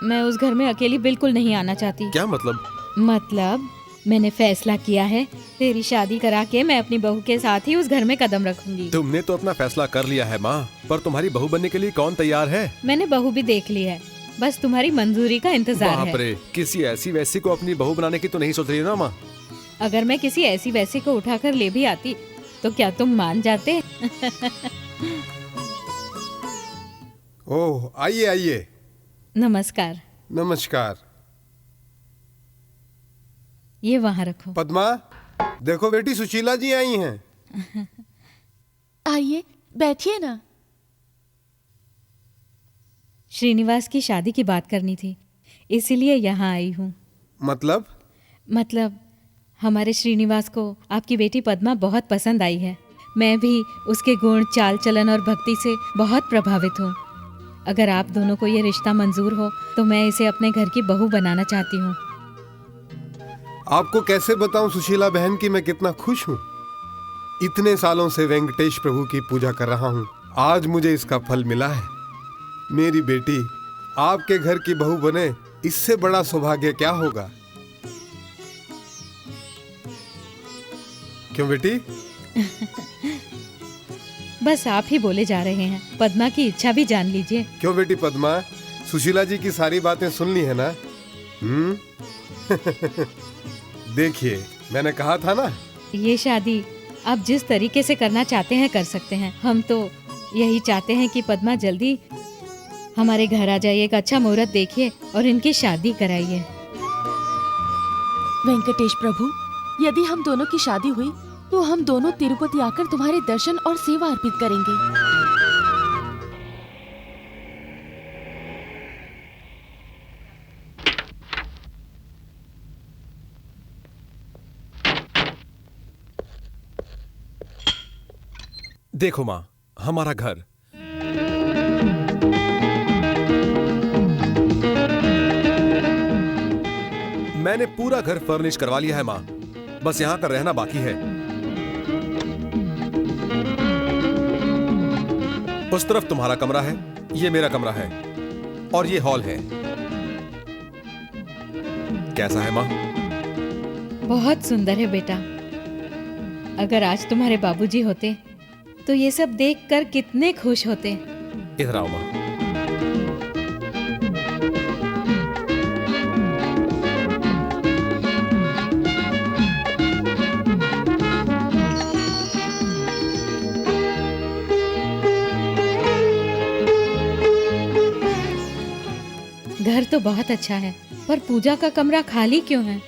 [SPEAKER 1] मैं उस घर में अकेली बिल्कुल नहीं आना चाहती।
[SPEAKER 12] क्या मतलब?
[SPEAKER 1] मतलब मैंने फैसला किया है, तेरी शादी करा के मैं अपनी बहू के साथ ही उस घर में कदम रखूंगी।
[SPEAKER 12] तुमने तो अपना फैसला कर लिया है माँ, पर तुम्हारी बहू बनने के लिए कौन तैयार है?
[SPEAKER 1] मैंने बहू भी देख ली है, बस तुम्हारी मंजूरी का इंतजार
[SPEAKER 12] बाप
[SPEAKER 1] है।
[SPEAKER 12] रे, किसी ऐसी वैसी को अपनी बहू बनाने की तो नहीं सोच रही ना माँ?
[SPEAKER 1] अगर मैं किसी ऐसी वैसी को उठाकर ले भी आती तो क्या तुम मान जाते?
[SPEAKER 3] ओह, आइए आइए।
[SPEAKER 1] नमस्कार।
[SPEAKER 3] नमस्कार।
[SPEAKER 1] ये वहाँ रखो।
[SPEAKER 3] पद्मा, देखो बेटी, सुशीला जी आई हैं।
[SPEAKER 11] आइए बैठिए ना।
[SPEAKER 1] श्रीनिवास की शादी की बात करनी थी, इसीलिए यहाँ आई हूँ। मतलब हमारे श्रीनिवास को आपकी बेटी पद्मा बहुत पसंद आई है। मैं भी उसके गुण, चाल चलन और भक्ति से बहुत प्रभावित हूँ। अगर आप दोनों को ये रिश्ता मंजूर हो तो मैं इसे अपने घर की बहू बनाना चाहती हूँ।
[SPEAKER 3] आपको कैसे बताऊं सुशीला बहन कि मैं कितना खुश हूँ। इतने सालों से वेंकटेश प्रभु की पूजा कर रहा हूँ, आज मुझे इसका फल मिला है। मेरी बेटी आपके घर की बहू बने, इससे बड़ा सौभाग्य क्या होगा? क्यों बेटी?
[SPEAKER 1] बस आप ही बोले जा रहे हैं, पद्मा की इच्छा भी जान लीजिए।
[SPEAKER 3] क्यों बेटी पद्मा, सुशीला जी की सारी बातें सुन ली है ना? देखिए, मैंने कहा था ना।
[SPEAKER 1] ये शादी आप जिस तरीके से करना चाहते हैं कर सकते हैं। हम तो यही चाहते हैं कि पद्मा जल्दी हमारे घर आ जाइए, एक अच्छा मुहूर्त देखिए और इनकी शादी कराइए।
[SPEAKER 11] वेंकटेश प्रभु, यदि हम दोनों की शादी हुई तो हम दोनों तिरुपति आकर तुम्हारे दर्शन और सेवा अर्पित करेंगे।
[SPEAKER 12] देखो माँ, हमारा घर। मैंने पूरा घर फर्निश करवा लिया है माँ, बस यहाँ का रहना बाकी है। उस तरफ तुम्हारा कमरा है, ये मेरा कमरा है और ये हॉल है। कैसा है माँ?
[SPEAKER 1] बहुत सुंदर है बेटा। अगर आज तुम्हारे बाबूजी होते तो ये सब देखकर कितने खुश होते।
[SPEAKER 12] इधर आओ माँ।
[SPEAKER 1] घर तो बहुत अच्छा है, पर पूजा का कमरा खाली क्यों है?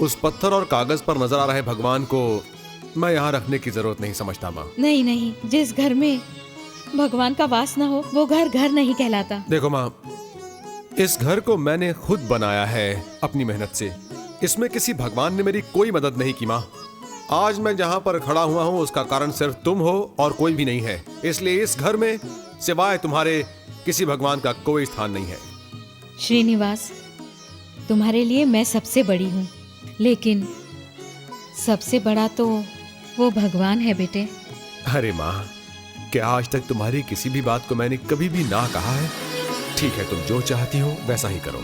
[SPEAKER 12] उस पत्थर और कागज पर नजर आ रहे भगवान को मैं यहाँ रखने की जरूरत नहीं समझता माँ।
[SPEAKER 1] नहीं नहीं, जिस घर में भगवान का वास न हो वो घर घर नहीं कहलाता।
[SPEAKER 12] देखो माँ, इस घर को मैंने खुद बनाया है अपनी मेहनत से। इसमें किसी भगवान ने मेरी कोई मदद नहीं की माँ। आज मैं जहाँ पर खड़ा हुआ हूँ उसका कारण सिर्फ तुम हो और कोई भी नहीं है। इसलिए इस घर में सिवाय तुम्हारे किसी भगवान का कोई स्थान नहीं है।
[SPEAKER 1] श्रीनिवास, तुम्हारे लिए मैं सबसे बड़ी हूँ, लेकिन सबसे बड़ा तो वो भगवान है बेटे।
[SPEAKER 12] अरे माँ, क्या आज तक तुम्हारी किसी भी बात को मैंने कभी भी ना कहा है? ठीक है, तुम जो चाहती हो वैसा ही करो।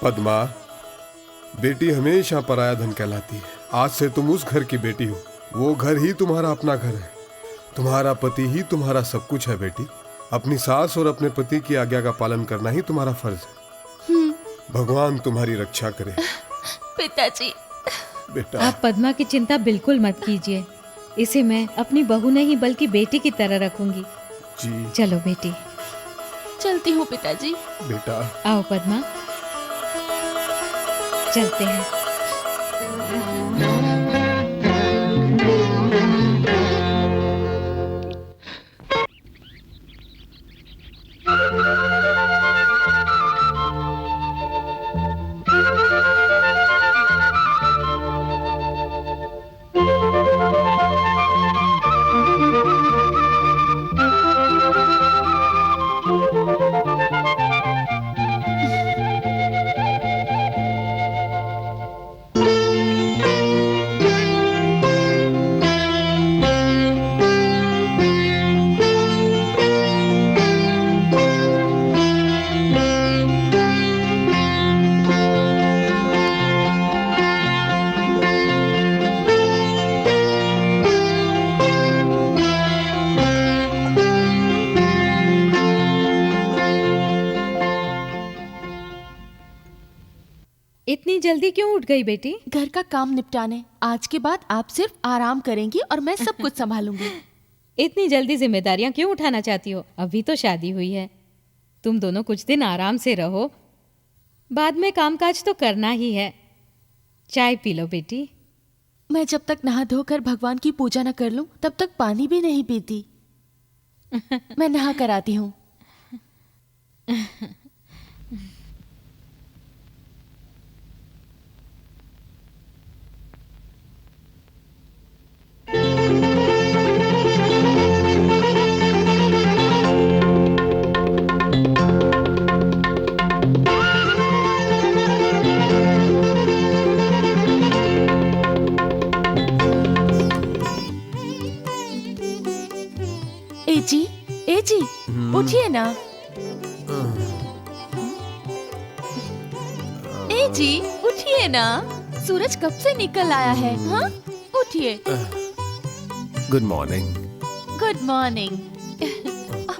[SPEAKER 3] पद्मा, बेटी हमेशा पराया धन कहलाती है। आज से तुम उस घर की बेटी हो। वो घर ही तुम्हारा अपना घर है। तुम्हारा पति ही तुम्हारा सब कुछ है बेटी। अपनी सास और अपने पति की आज्ञा का पालन करना ही तुम्हारा फर्ज है। भगवान तुम्हारी रक्षा करे।
[SPEAKER 11] पिताजी।
[SPEAKER 3] बेटा,
[SPEAKER 1] आप पद्मा की चिंता बिल्कुल मत कीजिए। इसे मैं अपनी बहू नहीं बल्कि बेटी की तरह रखूंगी।
[SPEAKER 3] जी।
[SPEAKER 1] चलो बेटी।
[SPEAKER 11] चलती हूँ पिताजी।
[SPEAKER 3] बेटा।
[SPEAKER 1] आओ पद्मा, चलते हैं। जल्दी क्यों उठ गई बेटी?
[SPEAKER 11] घर का काम निपटाने। आज के बाद आप सिर्फ आराम करेंगी और मैं सब कुछ संभालूंगी।
[SPEAKER 1] इतनी जल्दी जिम्मेदारियां क्यों उठाना चाहती हो? अभी तो शादी हुई है। तुम दोनों कुछ दिन आराम से रहो, बाद में कामकाज तो करना ही है। चाय पी लो बेटी।
[SPEAKER 11] मैं जब तक नहा धोकर भगवान की पूजा न कर लूं, तब तक पानी भी नहीं पीती। मैं नहा कर आती हूँ। ए जी, उठिए ना। ए जी, उठिए ना। सूरज कब से निकल आया है? हाँ, उठिए।
[SPEAKER 12] Good morning.
[SPEAKER 11] Good morning.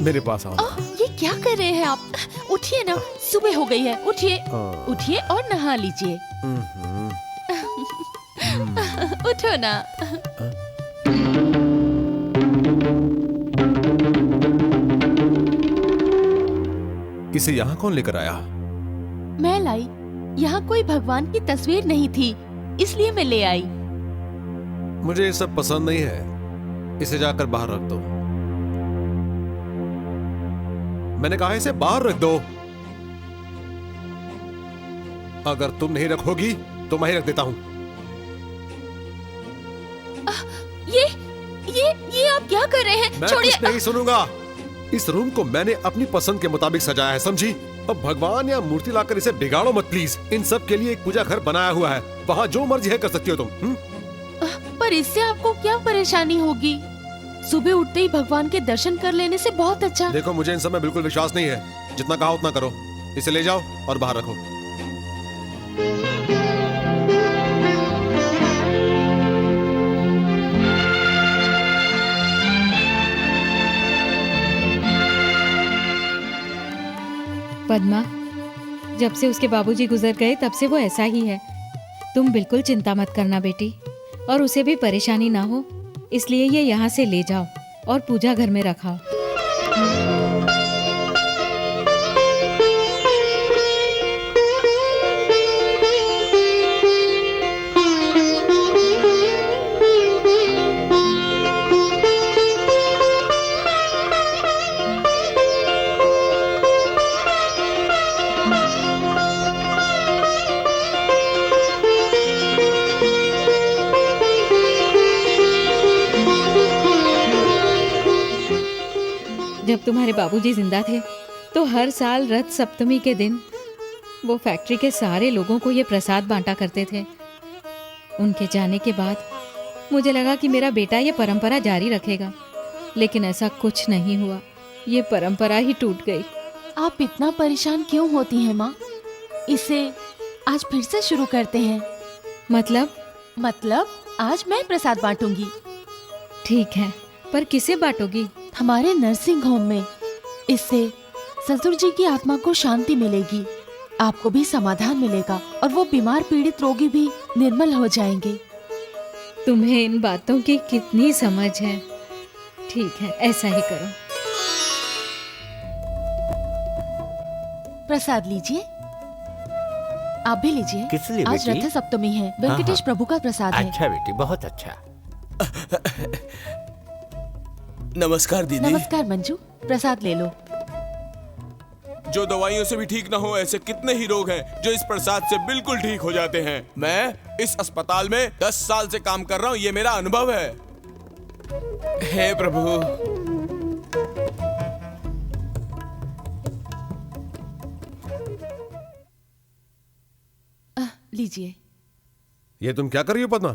[SPEAKER 12] मेरे पास आओ।
[SPEAKER 11] ये क्या कर रहे हैं आप? उठिए ना, सुबह हो गई है। उठिए, उठिए और नहा लीजिए। उठो ना।
[SPEAKER 12] इसे यहाँ कौन लेकर आया?
[SPEAKER 11] मैं लाई। यहाँ कोई भगवान की तस्वीर नहीं थी, इसलिए मैं ले आई।
[SPEAKER 12] मुझे ये सब पसंद नहीं है। इसे जाकर बाहर रख दो। मैंने कहा इसे बाहर रख दो। अगर तुम नहीं रखोगी तो मैं ही रख देता हूं।
[SPEAKER 11] ये आप क्या कर रहे हैं?
[SPEAKER 12] मैं कुछ नहीं सुनूंगा। इस रूम को मैंने अपनी पसंद के मुताबिक सजाया है, समझी? अब भगवान या मूर्ति लाकर इसे बिगाड़ो मत प्लीज। इन सब के लिए एक पूजा घर बनाया हुआ है, वहाँ जो मर्जी है कर सकती हो तुम।
[SPEAKER 11] पर इससे आपको क्या परेशानी होगी? सुबह उठते ही भगवान के दर्शन कर लेने से बहुत अच्छा।
[SPEAKER 12] देखो, मुझे इन सब में बिल्कुल विश्वास नहीं है। जितना कहा उतना करो। इसे ले जाओ और बाहर रखो।
[SPEAKER 1] पद्मा, जब से उसके बाबूजी गुजर गए तब से वो ऐसा ही है। तुम बिल्कुल चिंता मत करना बेटी, और उसे भी परेशानी ना हो, इसलिए ये यहाँ से ले जाओ और पूजा घर में रखाओ। जब तुम्हारे बाबूजी जिंदा थे तो हर साल रथ सप्तमी के दिन वो फैक्ट्री के सारे लोगों को ये प्रसाद बांटा करते थे। उनके जाने के बाद मुझे लगा कि मेरा बेटा ये परंपरा जारी रखेगा, लेकिन ऐसा कुछ नहीं हुआ। ये परंपरा ही टूट गई।
[SPEAKER 11] आप इतना परेशान क्यों होती हैं माँ? इसे आज फिर से शुरू करते हैं।
[SPEAKER 1] मतलब
[SPEAKER 11] आज मैं प्रसाद बांटूंगी।
[SPEAKER 1] ठीक है, पर किसे बांटोगी?
[SPEAKER 11] हमारे नर्सिंग होम में। इससे ससुर जी की आत्मा को शांति मिलेगी, आपको भी समाधान मिलेगा और वो बीमार पीड़ित रोगी भी निर्मल हो जाएंगे।
[SPEAKER 1] तुम्हें इन बातों की कितनी समझ है। ठीक है, ऐसा ही करो।
[SPEAKER 11] प्रसाद लीजिए। आप भी लीजिए।
[SPEAKER 2] किस लिए
[SPEAKER 11] आज
[SPEAKER 2] बेटी?
[SPEAKER 11] रथ सप्तमी है, वेंकटेश प्रभु का प्रसाद है।
[SPEAKER 2] अच्छा बेटी, बहुत अच्छा।
[SPEAKER 5] नमस्कार दीदी।
[SPEAKER 11] नमस्कार मंजू, प्रसाद ले लो।
[SPEAKER 5] जो दवाइयों से भी ठीक ना हो, ऐसे कितने ही रोग हैं जो इस प्रसाद से बिल्कुल ठीक हो जाते हैं। मैं इस अस्पताल में 10 साल से काम कर रहा हूँ, ये मेरा अनुभव है। हे प्रभु।
[SPEAKER 11] लीजिए।
[SPEAKER 12] ये तुम क्या कर रही हो पद्मा?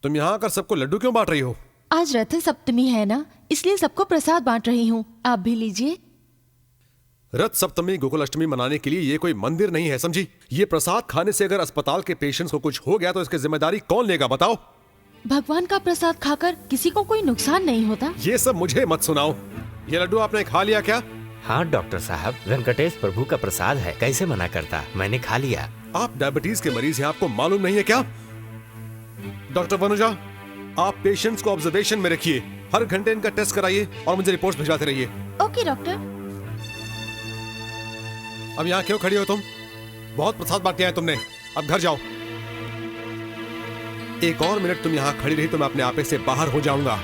[SPEAKER 12] तुम यहाँ आकर सबको लड्डू क्यों बांट रही हो?
[SPEAKER 11] आज रथ सप्तमी है ना, इसलिए सबको प्रसाद बांट रही हूँ। आप भी लीजिए।
[SPEAKER 12] रथ सप्तमी गोकुल अष्टमी मनाने के लिए ये कोई मंदिर नहीं है, समझी? ये प्रसाद खाने से अगर अस्पताल के पेशेंट्स को कुछ हो गया तो इसकी जिम्मेदारी कौन लेगा, बताओ?
[SPEAKER 11] भगवान का प्रसाद खाकर किसी को कोई नुकसान नहीं होता।
[SPEAKER 12] ये सब मुझे मत सुनाओ। ये लड्डू आपने खा लिया क्या?
[SPEAKER 2] हाँ डॉक्टर साहब, वेंकटेश प्रभु का प्रसाद है, कैसे मना करता। मैंने खा लिया।
[SPEAKER 12] आप डायबिटीज के मरीज हैं, आपको मालूम नहीं है क्या? डॉक्टर वनुजा, आप पेशेंट्स को ऑब्जर्वेशन में रखिए, हर घंटे इनका टेस्ट कराइए और मुझे रिपोर्ट्स भिजवाते रहिए।
[SPEAKER 11] Okay doctor.
[SPEAKER 12] अब यहाँ क्यों खड़ी हो तुम? बहुत प्रसाद बांट दिया है तुमने, अब घर जाओ। एक और मिनट तुम यहाँ खड़ी रही तो मैं अपने आपे से बाहर हो जाऊंगा।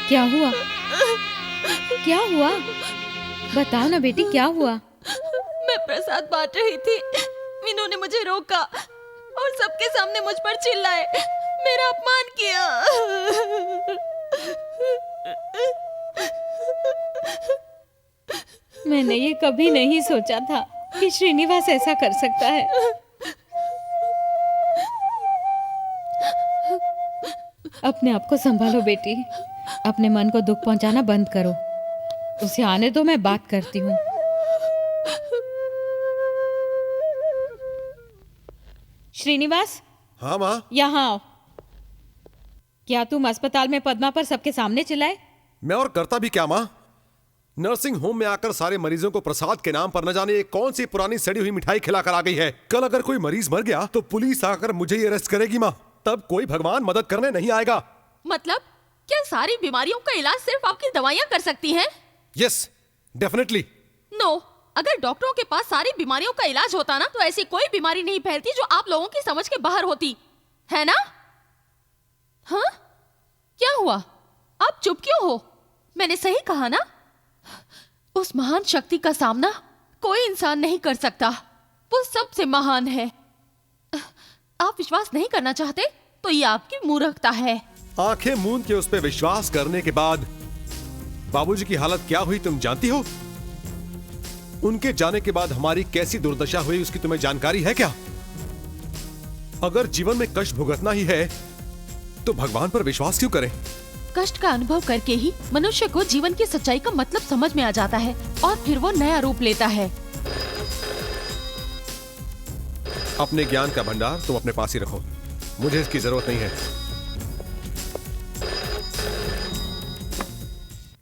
[SPEAKER 1] क्या हुआ? क्या हुआ? बताओ ना बेटी, क्या हुआ?
[SPEAKER 11] मैं प्रसाद बांट रही थी, मीनू ने मुझे रोका और सबके सामने मुझ पर चिल्लाए, मेरा अपमान किया।
[SPEAKER 1] मैंने ये कभी नहीं सोचा था कि श्रीनिवास ऐसा कर सकता है। अपने आप को संभालो बेटी, अपने मन को दुख पहुंचाना बंद करो। उसे आने दो, मैं बात करती हूँ। श्रीनिवास।
[SPEAKER 12] हाँ माँ।
[SPEAKER 1] यहाँ आओ। क्या तुम अस्पताल में पद्मा पर सबके सामने चिल्लाए?
[SPEAKER 12] मैं और करता भी क्या माँ? नर्सिंग होम में आकर सारे मरीजों को प्रसाद के नाम पर न जाने कौन सी पुरानी सड़ी हुई मिठाई खिलाकर आ गई है। कल अगर कोई मरीज मर गया तो पुलिस आकर मुझे ही अरेस्ट करेगी माँ, तब कोई भगवान मदद करने नहीं आएगा।
[SPEAKER 11] मतलब क्या सारी बीमारियों का इलाज सिर्फ आपकी दवाइयाँ कर सकती हैं?
[SPEAKER 12] Yes, definitely.
[SPEAKER 11] नो, अगर डॉक्टरों के पास सारी बीमारियों का इलाज होता ना तो ऐसी कोई बीमारी नहीं फैलती जो आप लोगों की समझ के बाहर होती, है ना? हाँ? क्या हुआ? आप चुप क्यों हो? मैंने सही कहा ना? उस महान शक्ति का सामना कोई इंसान नहीं कर सकता, वो सबसे महान है। आप विश्वास नहीं करना चाहते तो ये आपकी मूर्खता है।
[SPEAKER 12] आंखें मूंद के उस पे विश्वास करने के बाद बाबूजी की हालत क्या हुई तुम जानती हो? उनके जाने के बाद हमारी कैसी दुर्दशा हुई उसकी तुम्हें जानकारी है क्या? अगर जीवन में कष्ट भुगतना ही है तो भगवान पर विश्वास क्यों करें?
[SPEAKER 11] कष्ट का अनुभव करके ही मनुष्य को जीवन की सच्चाई का मतलब समझ में आ जाता है और फिर वो नया रूप लेता है।
[SPEAKER 12] अपने ज्ञान का भंडार तुम अपने पास ही रखो, मुझे इसकी जरूरत नहीं है।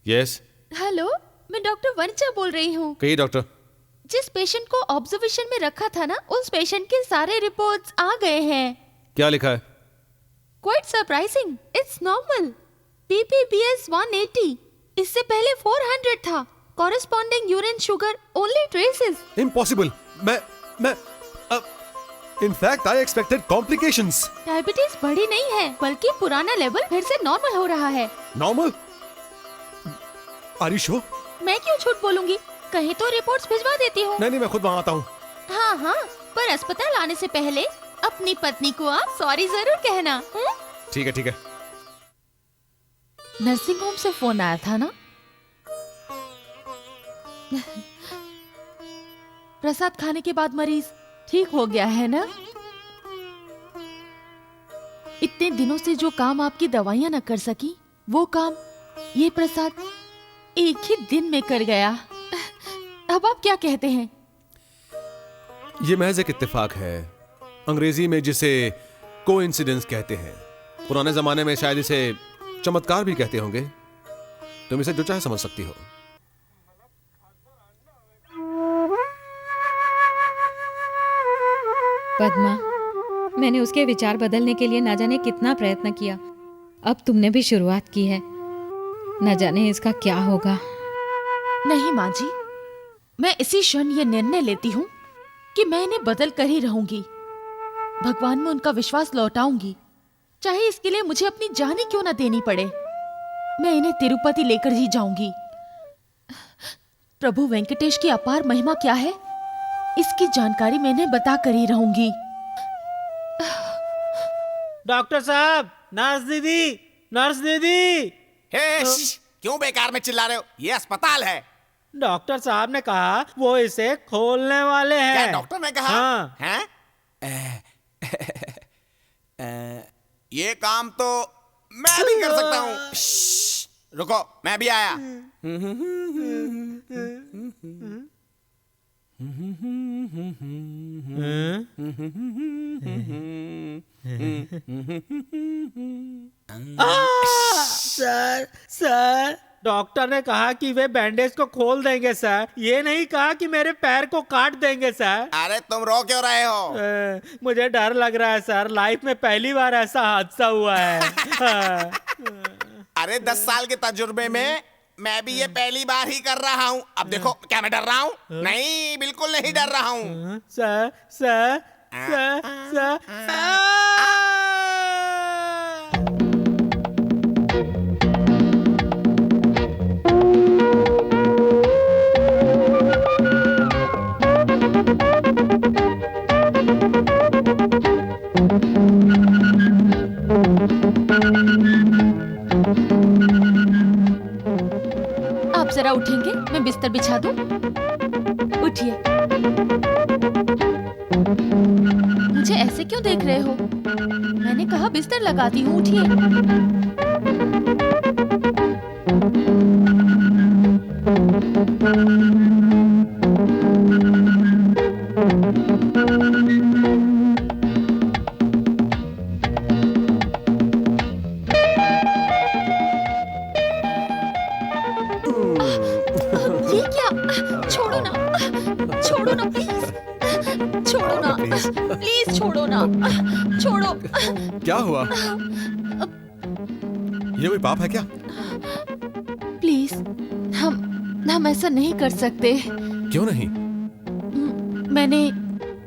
[SPEAKER 12] यस।
[SPEAKER 11] हेलो, मैं डॉक्टर वंचा बोल रही हूँ।
[SPEAKER 12] कहिए डॉक्टर।
[SPEAKER 11] जिस पेशेंट को ऑब्जर्वेशन में रखा था ना, उस पेशेंट के सारे रिपोर्ट्स आ गए हैं।
[SPEAKER 12] क्या लिखा है?
[SPEAKER 11] Quite surprising, it's normal. PPBS 180, इससे पहले 400 था। Corresponding urine sugar only traces.
[SPEAKER 12] Impossible. मैं In fact, I expected complications.
[SPEAKER 11] Diabetes बढ़ी नहीं है, बल्कि पुराना लेवल फिर से नॉर्मल हो रहा है।
[SPEAKER 12] नॉर्मल? Are you sure?
[SPEAKER 11] मैं क्यों झूठ बोलूंगी? कहीं तो रिपोर्ट्स भिजवा देती हूँ।
[SPEAKER 12] नहीं, मैं खुद वहाँ आता हूँ।
[SPEAKER 11] हाँ हाँ, पर अस्पताल आने से पहले अपनी पत्नी को आप सॉरी जरूर कहना।
[SPEAKER 12] ठीक है ठीक है।
[SPEAKER 11] नर्सिंग होम से फोन आया था ना? प्रसाद खाने के बाद मरीज ठीक हो गया है ना? इतने दिनों से जो काम आपकी दवाइयां न कर सकी, वो काम ये प्रसाद एक ही दिन में कर गया। अब आप क्या कहते हैं?
[SPEAKER 12] ये महज एक इत्तेफाक है, अंग्रेजी में जिसे कोइंसिडेंस कहते हैं। पुराने जमाने में शायद इसे चमत्कार भी कहते होंगे। तुम इसे जो चाहे समझ सकती हो।
[SPEAKER 1] पद्मा, मैंने उसके विचार बदलने के लिए न जाने कितना प्रयत्न किया। अब तुमने भी शुरुआत की है, न जाने इसका क्या होगा।
[SPEAKER 11] नहीं माँ जी, मैं इसी क्षण ये निर्णय लेती हूँ कि मैं इन्हें बदल कर ही रहूंगी। भगवान में उनका विश्वास लौटाऊंगी, चाहे इसके लिए मुझे अपनी जान ही क्यों ना देनी पड़े। मैं इन्हें तिरुपति लेकर ही जाऊंगी। प्रभु वेंकटेश की अपार महिमा क्या है, इसकी जानकारी मैं इन्हें बता कर ही रहूंगी।
[SPEAKER 6] डॉक्टर साहब, नर्स दीदी, नर्स दीदी।
[SPEAKER 8] क्यों बेकार में चिल्ला रहे हो? ये अस्पताल है।
[SPEAKER 6] डॉक्टर साहब ने कहा वो इसे खोलने वाले हैं।
[SPEAKER 8] क्या डॉक्टर ने कहा?
[SPEAKER 6] हाँ।
[SPEAKER 8] हैं? ये काम तो मैं भी कर सकता हूँ। रुको, मैं भी आया।
[SPEAKER 6] सर, सर, डॉक्टर ने कहा कि वे बैंडेज को खोल देंगे सर, ये नहीं कहा कि मेरे पैर को काट देंगे सर।
[SPEAKER 8] अरे तुम रो क्यों रहे हो?
[SPEAKER 6] मुझे डर लग रहा है सर, लाइफ में पहली बार ऐसा हादसा हुआ है।
[SPEAKER 8] अरे 10 साल के तजुर्बे में मैं भी ये पहली बार ही कर रहा हूँ। अब देखो, क्या मैं डर रहा हूँ? नहीं, बिल्कुल नहीं डर रहा हूँ।
[SPEAKER 6] सर, सर, सर, सर,
[SPEAKER 11] आप जरा उठेंगे? मैं बिस्तर बिछा दूं? उठिए। मुझे ऐसे क्यों देख रहे हो? मैंने कहा बिस्तर लगाती हूँ, उठिए। ये क्या? छोड़ो ना, छोड़ो ना प्लीज, छोड़ो ना, प्लीज छोड़ो ना, छोड़ो।
[SPEAKER 12] क्या हुआ? ये कोई पाप है क्या?
[SPEAKER 11] प्लीज, हम ऐसा नहीं कर सकते।
[SPEAKER 12] क्यों नहीं?
[SPEAKER 11] मैंने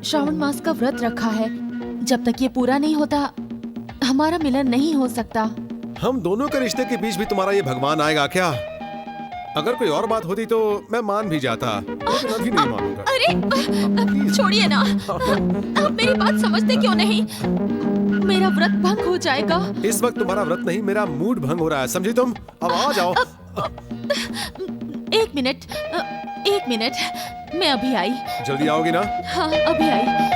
[SPEAKER 11] श्रावण मास का व्रत रखा है। जब तक ये पूरा नहीं होता, हमारा मिलन नहीं हो सकता।
[SPEAKER 12] हम दोनों के रिश्ते के बीच भी तुम्हारा ये भगवान आएगा क्या? अगर कोई और बात होती तो मैं मान भी जाता, लेकिन अभी नहीं मानूंगा।
[SPEAKER 11] अरे छोड़िए ना, आप मेरी बात समझते क्यों नहीं? मेरा व्रत भंग हो जाएगा।
[SPEAKER 12] इस वक्त तुम्हारा व्रत नहीं, मेरा मूड भंग हो रहा है, समझी तुम? अब आ जाओ।
[SPEAKER 11] एक मिनट, मैं अभी आई।
[SPEAKER 12] जल्दी आओगी ना?
[SPEAKER 11] हाँ, अभी आई।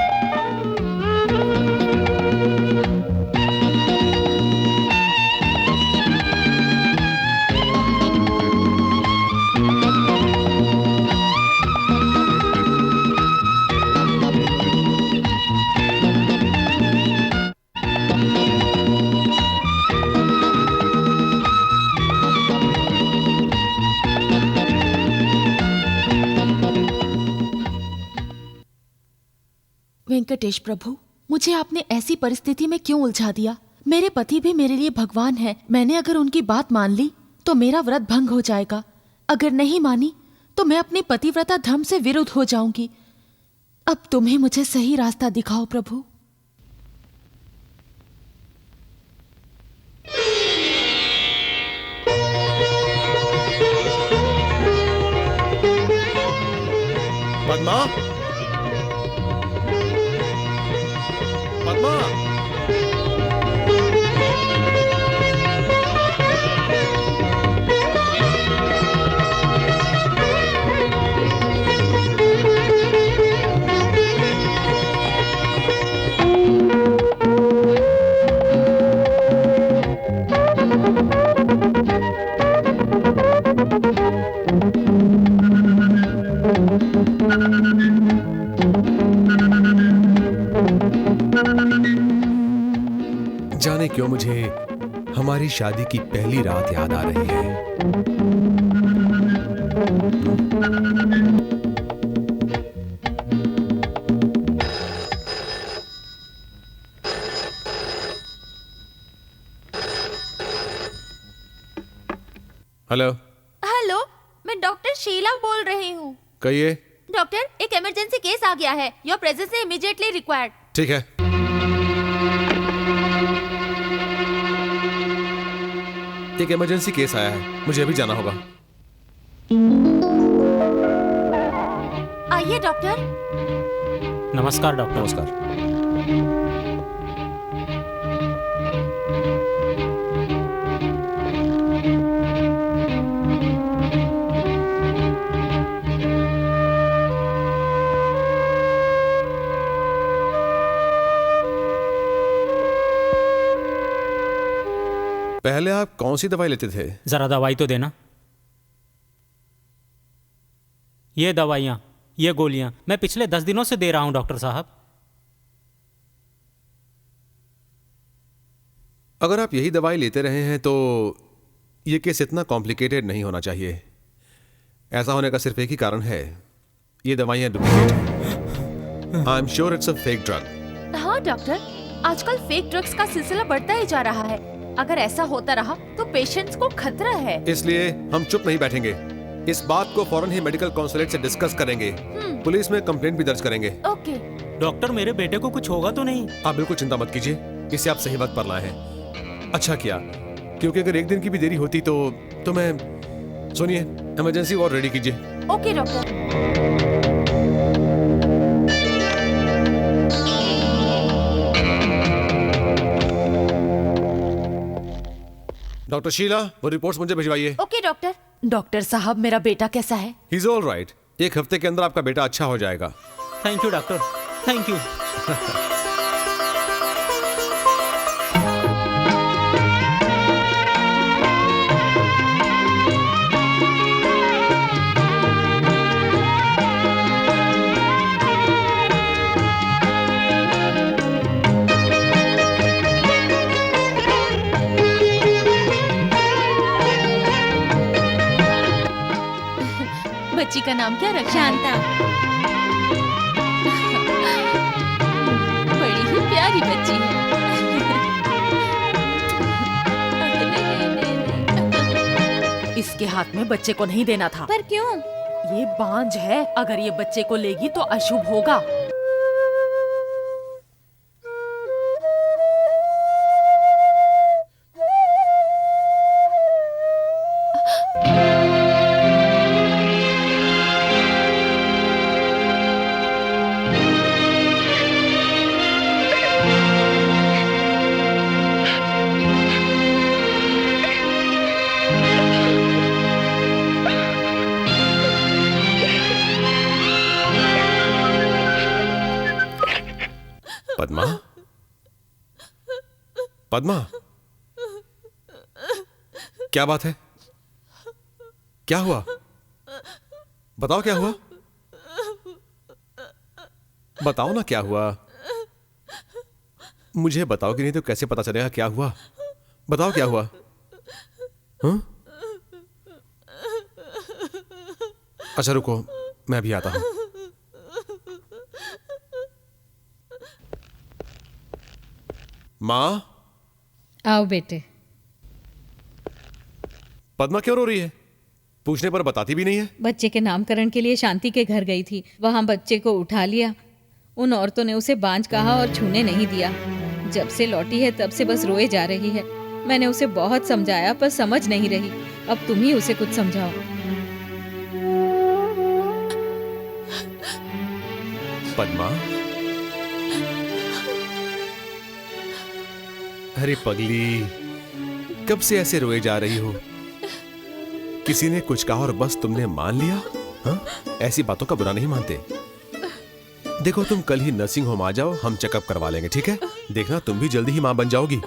[SPEAKER 11] वेंकटेश प्रभु, मुझे आपने ऐसी परिस्थिति में क्यों उलझा दिया? मेरे पति भी मेरे लिए भगवान है। मैंने अगर उनकी बात मान ली तो मेरा व्रत भंग हो जाएगा। अगर नहीं मानी तो मैं अपने पतिव्रता धर्म से विरुद्ध हो जाऊंगी। अब तुम ही मुझे सही रास्ता दिखाओ प्रभु।
[SPEAKER 12] पद्मा, पद्मा, जाने क्यों मुझे हमारी शादी की पहली रात याद आ रही है। हेलो।
[SPEAKER 9] हेलो, मैं डॉक्टर शीला बोल रही हूँ।
[SPEAKER 12] कहिए।
[SPEAKER 11] डॉक्टर, एक इमरजेंसी केस आ गया है। Your presence is immediately required.
[SPEAKER 12] ठीक है। एक इमरजेंसी केस आया है, मुझे अभी जाना होगा।
[SPEAKER 11] आइए डॉक्टर।
[SPEAKER 6] नमस्कार डॉक्टर।
[SPEAKER 12] नमस्कार। पहले आप कौन सी दवाई लेते थे?
[SPEAKER 6] जरा दवाई तो देना। ये दवाइयां, ये गोलियां मैं पिछले 10 दिनों से दे रहा हूं डॉक्टर साहब।
[SPEAKER 12] अगर आप यही दवाई लेते रहे हैं तो ये केस इतना कॉम्प्लिकेटेड नहीं होना चाहिए। ऐसा होने का सिर्फ एक ही कारण है, ये दवाइयां डुप्लीकेट हैं। I am sure it's a fake drug.
[SPEAKER 11] हाँ डॉक्टर, आजकल फेक ड्रग्स का सिलसिला बढ़ता ही जा रहा है। अगर ऐसा होता रहा तो पेशेंट्स को खतरा है।
[SPEAKER 12] इसलिए हम चुप नहीं बैठेंगे, इस बात को फौरन ही मेडिकल काउंसलेट से डिस्कस करेंगे। पुलिस में कंप्लेंट भी दर्ज करेंगे।
[SPEAKER 11] ओके।
[SPEAKER 6] डॉक्टर, मेरे बेटे को कुछ होगा तो नहीं?
[SPEAKER 12] आप बिल्कुल चिंता मत कीजिए, इसे आप सही वक्त पर लाए हैं। अच्छा किया, क्योंकि अगर एक दिन की भी देरी होती तो मैं... सुनिए, इमरजेंसी वार्ड रेडी कीजिए।
[SPEAKER 11] Okay doctor.
[SPEAKER 12] डॉक्टर शीला, वो रिपोर्ट्स मुझे भिजवाइए।
[SPEAKER 11] Okay doctor. डॉक्टर साहब, मेरा बेटा कैसा है?
[SPEAKER 12] He is all right. एक हफ्ते के अंदर आपका बेटा अच्छा हो जाएगा।
[SPEAKER 6] Thank you doctor, thank you.
[SPEAKER 11] बच्ची का नाम क्या रखा?
[SPEAKER 9] शांता।
[SPEAKER 11] बड़ी ही प्यारी बच्ची है। इसके हाथ में बच्चे को नहीं देना था।
[SPEAKER 9] पर क्यों?
[SPEAKER 11] ये बांझ है, अगर ये बच्चे को लेगी तो अशुभ होगा।
[SPEAKER 12] पद्मा, पद्मा, क्या बात है? क्या हुआ? बताओ क्या हुआ? बताओ ना क्या हुआ? मुझे बताओगे नहीं तो कैसे पता चलेगा क्या हुआ? बताओ क्या हुआ? हाँ? अच्छा रुको, मैं अभी आता हूं। माँ,
[SPEAKER 1] आओ बेटे।
[SPEAKER 12] पद्मा क्यों रो रही है? पूछने पर बताती भी नहीं है।
[SPEAKER 1] बच्चे के नामकरण के लिए शांति के घर गई थी, वहां बच्चे को उठा लिया। उन औरतों ने उसे बांझ कहा और छूने नहीं दिया। जब से लौटी है तब से बस रोए जा रही है। मैंने उसे बहुत समझाया पर समझ नहीं रही। अब तुम ही उसे कुछ समझाओ।
[SPEAKER 12] पद्मा, अरे पगली, कब से ऐसे रोए जा रही हो? किसी ने कुछ कहा और बस तुमने मान लिया? हाँ? ऐसी बातों का बुरा नहीं मानते। देखो, तुम कल ही नर्सिंग होम आ जाओ, हम चेकअप करवा लेंगे, ठीक है? देखना तुम भी जल्दी ही मां बन जाओगी।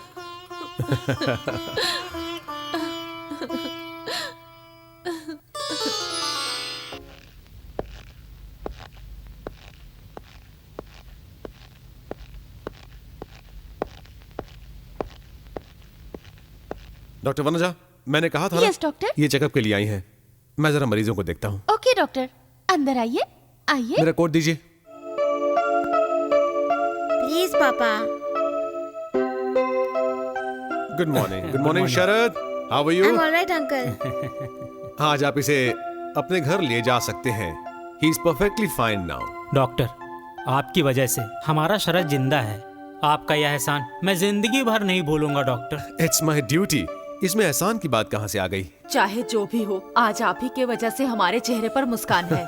[SPEAKER 12] डॉक्टर वनजा, मैंने कहा था ना,
[SPEAKER 11] यस डॉक्टर।
[SPEAKER 12] ये चेकअप के लिए आई हैं। मैं जरा मरीजों को देखता हूँ।
[SPEAKER 11] ओके डॉक्टर, अंदर आइए, आइए।
[SPEAKER 12] मेरा कोट दीजिए।
[SPEAKER 9] प्लीज पापा।
[SPEAKER 12] Good morning. Good morning Sharad, how are
[SPEAKER 9] I
[SPEAKER 12] you?
[SPEAKER 9] Am alright uncle.
[SPEAKER 12] आज आप इसे अपने घर ले जा सकते हैं। He is perfectly fine now.
[SPEAKER 6] Doctor, आपकी वजह से हमारा शरद जिंदा है। आपका यह एहसान मैं जिंदगी भर नहीं भूलूंगा डॉक्टर।
[SPEAKER 12] It's my duty. इसमें एहसान की बात कहाँ से आ गई?
[SPEAKER 13] चाहे जो भी हो, आज आप ही के वजह से हमारे चेहरे पर मुस्कान है।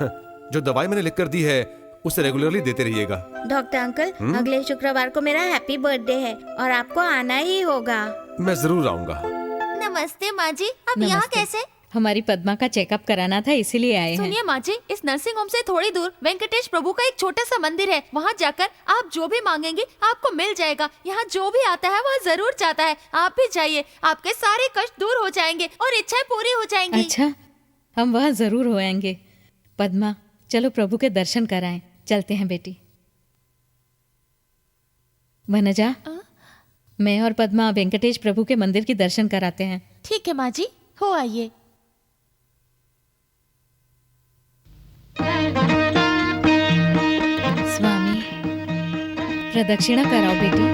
[SPEAKER 12] जो दवाई मैंने लिख कर दी है उसे रेगुलरली देते रहिएगा।
[SPEAKER 9] डॉक्टर अंकल, अगले शुक्रवार को मेरा हैप्पी बर्थडे है और आपको आना ही होगा।
[SPEAKER 12] मैं जरूर आऊंगा।
[SPEAKER 14] नमस्ते माँ जी, अब यहाँ
[SPEAKER 1] नमस्ते।
[SPEAKER 14] कैसे?
[SPEAKER 1] हमारी पद्मा का चेकअप कराना था, इसीलिए आए हैं।
[SPEAKER 11] सुनिए माँ जी, इस नर्सिंग होम से थोड़ी दूर वेंकटेश प्रभु का एक छोटा सा मंदिर है। वहाँ जाकर आप जो भी मांगेंगे आपको मिल जाएगा। यहाँ जो भी आता है वह जरूर चाहता है। आप भी जाइए, आपके सारे कष्ट दूर हो जाएंगे और इच्छाएं पूरी हो जाएंगी।
[SPEAKER 1] अच्छा, हम वहाँ जरूर हो आएंगे। पद्मा, चलो प्रभु के दर्शन कराएं। चलते हैं बेटी। वनजा, मैं और पद्मा वेंकटेश प्रभु के मंदिर की दर्शन कराते हैं।
[SPEAKER 11] ठीक है माँ जी, हो आइए।
[SPEAKER 1] स्वामी, प्रदक्षिणा कराओ बेटी।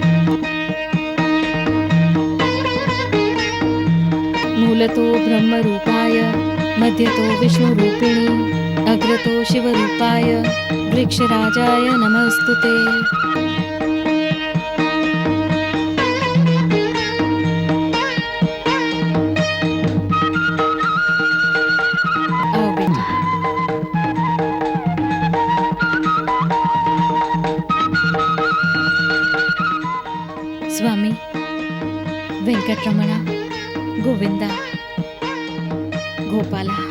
[SPEAKER 1] मूलतो ब्रह्म रूपाय, मध्यतो विष्णु रूपिणी, अग्रतो शिव रूपाय, वृक्षराजाय नमस्तुते। आओ बेटी। स्वामी, वेंकटरमणा, गोविंदा, गोपाला।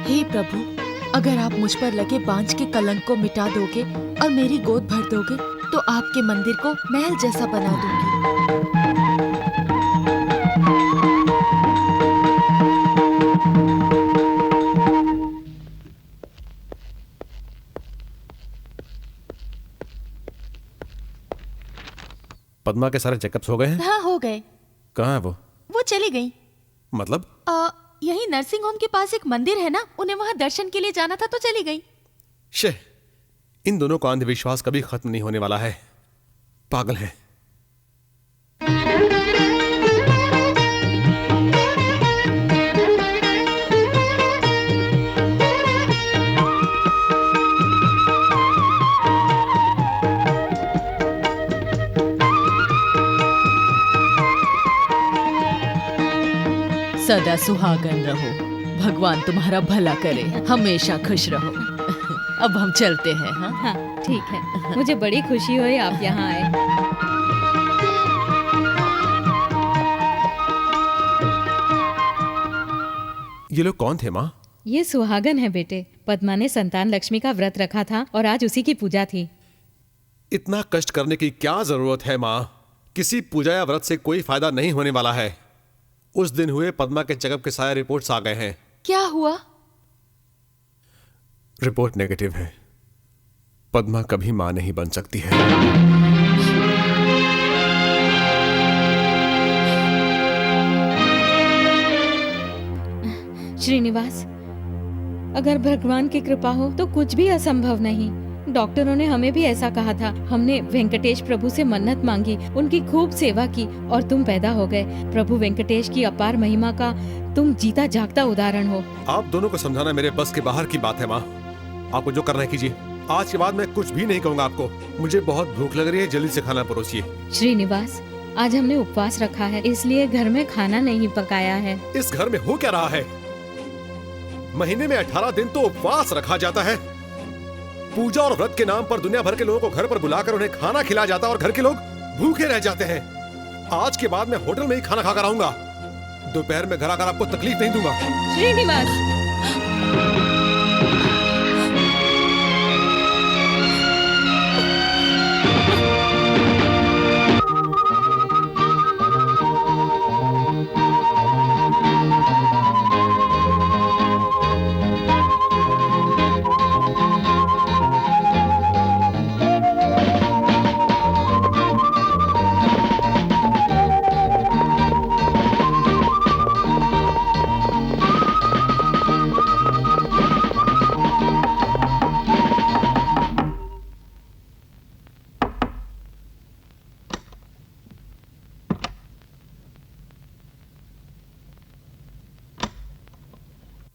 [SPEAKER 13] हे प्रभु, अगर आप मुझ पर लगे बांझ के कलंक को मिटा दोगे और मेरी गोद भर दोगे तो आपके मंदिर को महल जैसा बना दूंगी।
[SPEAKER 12] पद्मा के सारे चेकअप्स हो गए हैं?
[SPEAKER 11] हाँ, हो गए।
[SPEAKER 12] कहाँ है वो?
[SPEAKER 11] वो चली गई।
[SPEAKER 12] मतलब?
[SPEAKER 11] यही नर्सिंग होम के पास एक मंदिर है ना, उन्हें वहाँ दर्शन के लिए जाना था तो चली गई।
[SPEAKER 12] शे, इन दोनों का अंधविश्वास कभी खत्म नहीं होने वाला है। पागल है।
[SPEAKER 13] सदा सुहागन रहो, भगवान तुम्हारा भला करे, हमेशा खुश रहो। अब हम चलते हैं। हाँ
[SPEAKER 1] हाँ, ठीक है। मुझे बड़ी खुशी हुई आप यहाँ आए।
[SPEAKER 12] ये लोग कौन थे माँ?
[SPEAKER 1] ये सुहागन है बेटे। पद्मा ने संतान लक्ष्मी का व्रत रखा था और आज उसी की पूजा थी।
[SPEAKER 12] इतना कष्ट करने की क्या जरूरत है माँ? किसी पूजा या व्रत से कोई फायदा नहीं होने वाला है। उस दिन हुए पद्मा के चेकअप के सारे रिपोर्ट्स आ गए हैं।
[SPEAKER 11] क्या हुआ?
[SPEAKER 12] रिपोर्ट नेगेटिव है। पद्मा कभी मां नहीं बन सकती है।
[SPEAKER 1] श्रीनिवास, अगर भगवान की कृपा हो तो कुछ भी असंभव नहीं। डॉक्टरों ने हमें भी ऐसा कहा था। हमने वेंकटेश प्रभु से मन्नत मांगी, उनकी खूब सेवा की और तुम पैदा हो गए। प्रभु वेंकटेश की अपार महिमा का तुम जीता जागता उदाहरण हो।
[SPEAKER 12] आप दोनों को समझाना मेरे बस के बाहर की बात है माँ। आपको जो करना है कीजिए। आज के बाद मैं कुछ भी नहीं कहूँगा आपको। मुझे बहुत भूख लग रही है, जल्दी से खाना परोसिए।
[SPEAKER 1] श्रीनिवास, आज हमने उपवास रखा है, इसलिए घर में खाना नहीं पकाया है।
[SPEAKER 12] इस घर में हो क्या रहा है? महीने में 18 दिन तो उपवास रखा जाता है। पूजा और व्रत के नाम पर दुनिया भर के लोगों को घर पर बुलाकर उन्हें खाना खिलाया जाता है और घर के लोग भूखे रह जाते हैं। आज के बाद मैं होटल में ही खाना खाकर आऊंगा। दोपहर में घर आकर आपको तकलीफ नहीं दूंगा।
[SPEAKER 1] श्रीनिवास,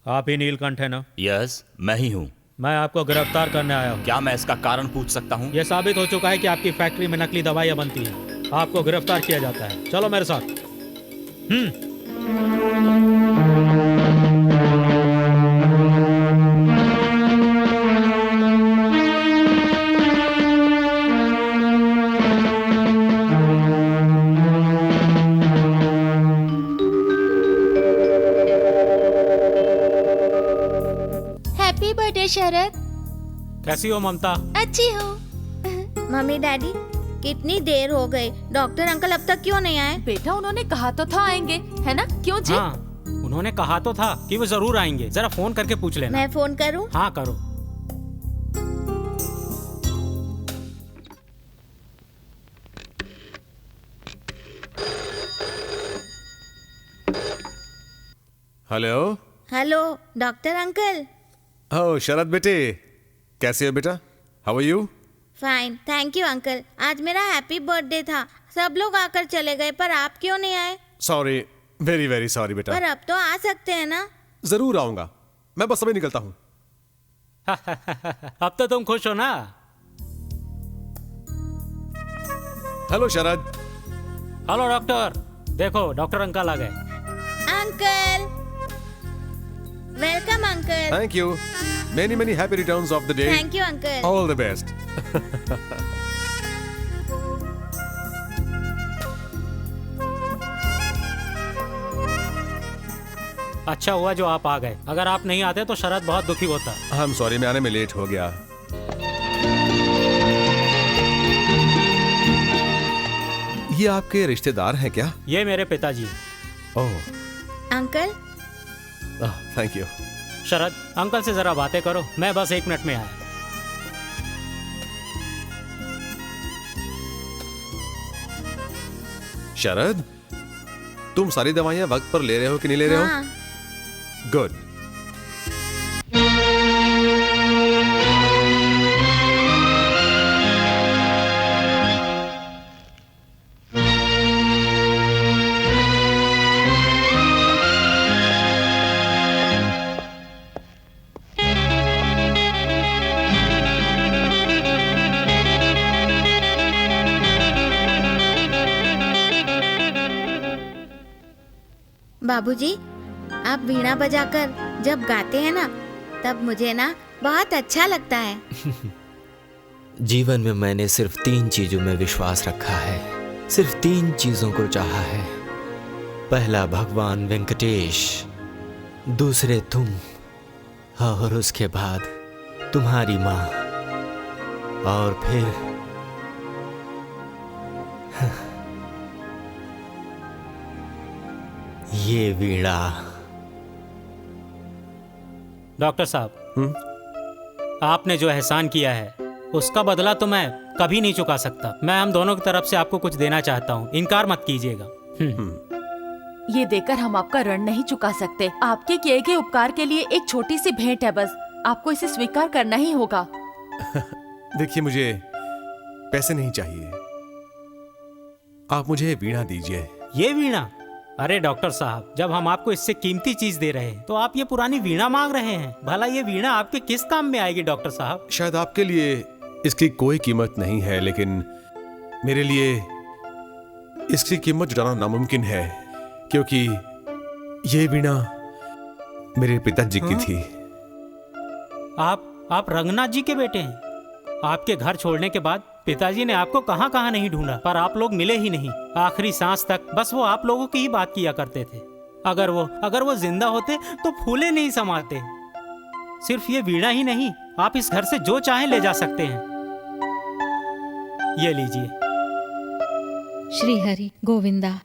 [SPEAKER 6] आप ही नीलकंठ है ना?
[SPEAKER 7] यस, मैं ही हूँ।
[SPEAKER 6] मैं आपको गिरफ्तार करने आया हूँ।
[SPEAKER 7] क्या मैं इसका कारण पूछ सकता हूँ?
[SPEAKER 6] यह साबित हो चुका है कि आपकी फैक्ट्री में नकली दवाइयाँ बनती हैं। आपको गिरफ्तार किया जाता है। चलो मेरे साथ।
[SPEAKER 9] हैप्पी बर्थडे शरद।
[SPEAKER 6] कैसी हो ममता?
[SPEAKER 9] अच्छी हूँ। मम्मी डैडी कितनी देर हो गई, डॉक्टर अंकल अब तक क्यों नहीं आए?
[SPEAKER 13] बेटा उन्होंने कहा तो था आएंगे, है ना? क्यों जी?
[SPEAKER 6] हाँ, उन्होंने कहा तो था कि वो जरूर आएंगे। जरा फोन करके पूछ लेना।
[SPEAKER 9] मैं फोन करूँ?
[SPEAKER 6] हाँ करो।
[SPEAKER 12] Hello.
[SPEAKER 9] Hello doctor uncle.
[SPEAKER 12] Oh Sharad बेटे, कैसे हो बेटा? How are you?
[SPEAKER 9] Fine, thank you uncle. आज मेरा हैप्पी बर्थडे था, सब लोग आकर चले गए, पर आप क्यों नहीं आए?
[SPEAKER 12] सॉरी, वेरी वेरी सॉरी बेटा।
[SPEAKER 9] पर अब तो आ सकते हैं ना?
[SPEAKER 12] जरूर आऊंगा, मैं बस अभी निकलता हूँ।
[SPEAKER 6] अब तो तुम खुश हो ना?
[SPEAKER 12] हेलो शरद।
[SPEAKER 6] Hello doctor. देखो डॉक्टर अंकल आ गए।
[SPEAKER 9] Uncle welcome uncle.
[SPEAKER 12] Thank you. Many many happy returns of the day.
[SPEAKER 9] Thank you uncle.
[SPEAKER 12] All the best.
[SPEAKER 6] अच्छा हुआ जो आप आ गए। अगर आप नहीं आते तो शरद बहुत दुखी होता।
[SPEAKER 12] आई एम सॉरी, मैं आने में लेट हो गया। ये आपके रिश्तेदार हैं क्या?
[SPEAKER 6] ये मेरे पिताजी।
[SPEAKER 12] Oh
[SPEAKER 9] uncle.
[SPEAKER 12] Thank you.
[SPEAKER 6] Sharad uncle से जरा बातें करो, मैं बस 1 मिनट में आया।
[SPEAKER 12] शरद, तुम सारी दवाइयां वक्त पर ले रहे हो कि नहीं ले रहे
[SPEAKER 9] हाँ।
[SPEAKER 12] हो? गुड।
[SPEAKER 9] बाबूजी, आप वीणा बजाकर जब गाते हैं ना, तब मुझे ना बहुत अच्छा लगता है।
[SPEAKER 2] जीवन में मैंने सिर्फ 3 चीजों में विश्वास रखा है, सिर्फ 3 चीजों को चाहा है। पहला भगवान वेंकटेश, दूसरे तुम, और उसके बाद तुम्हारी माँ, और फिर ये वीणा।
[SPEAKER 6] डॉक्टर साहब, आपने जो एहसान किया है उसका बदला तो मैं कभी नहीं चुका सकता। मैं हम दोनों की तरफ से आपको कुछ देना चाहता हूँ, इनकार मत कीजिएगा।
[SPEAKER 13] ये देकर हम आपका ऋण नहीं चुका सकते। आपके किए गए उपकार के लिए एक छोटी सी भेंट है, बस आपको इसे स्वीकार करना ही होगा।
[SPEAKER 12] देखिए, मुझे पैसे नहीं चाहिए, आप मुझे वीणा दीजिए।
[SPEAKER 6] ये वीणा? अरे डॉक्टर साहब, जब हम आपको इससे कीमती चीज दे रहे हैं तो आप ये पुरानी वीणा मांग रहे हैं। भला ये वीणा आपके किस काम में आएगी डॉक्टर साहब?
[SPEAKER 12] शायद आपके लिए इसकी कोई कीमत नहीं है, लेकिन मेरे लिए इसकी कीमत जुटाना नामुमकिन है, क्योंकि ये वीणा मेरे पिताजी की थी।
[SPEAKER 6] आप रंगनाथ जी के बेटे हैं। आपके घर छोड़ने के बाद पिताजी ने आपको कहां कहां नहीं ढूंढा, पर आप लोग मिले ही नहीं। आखिरी सांस तक बस वो आप लोगों की ही बात किया करते थे। अगर वो जिंदा होते तो फूले नहीं समाते। सिर्फ ये वीणा ही नहीं, आप इस घर से जो चाहें ले जा सकते हैं। ये लीजिए।
[SPEAKER 1] श्री हरि गोविंदा।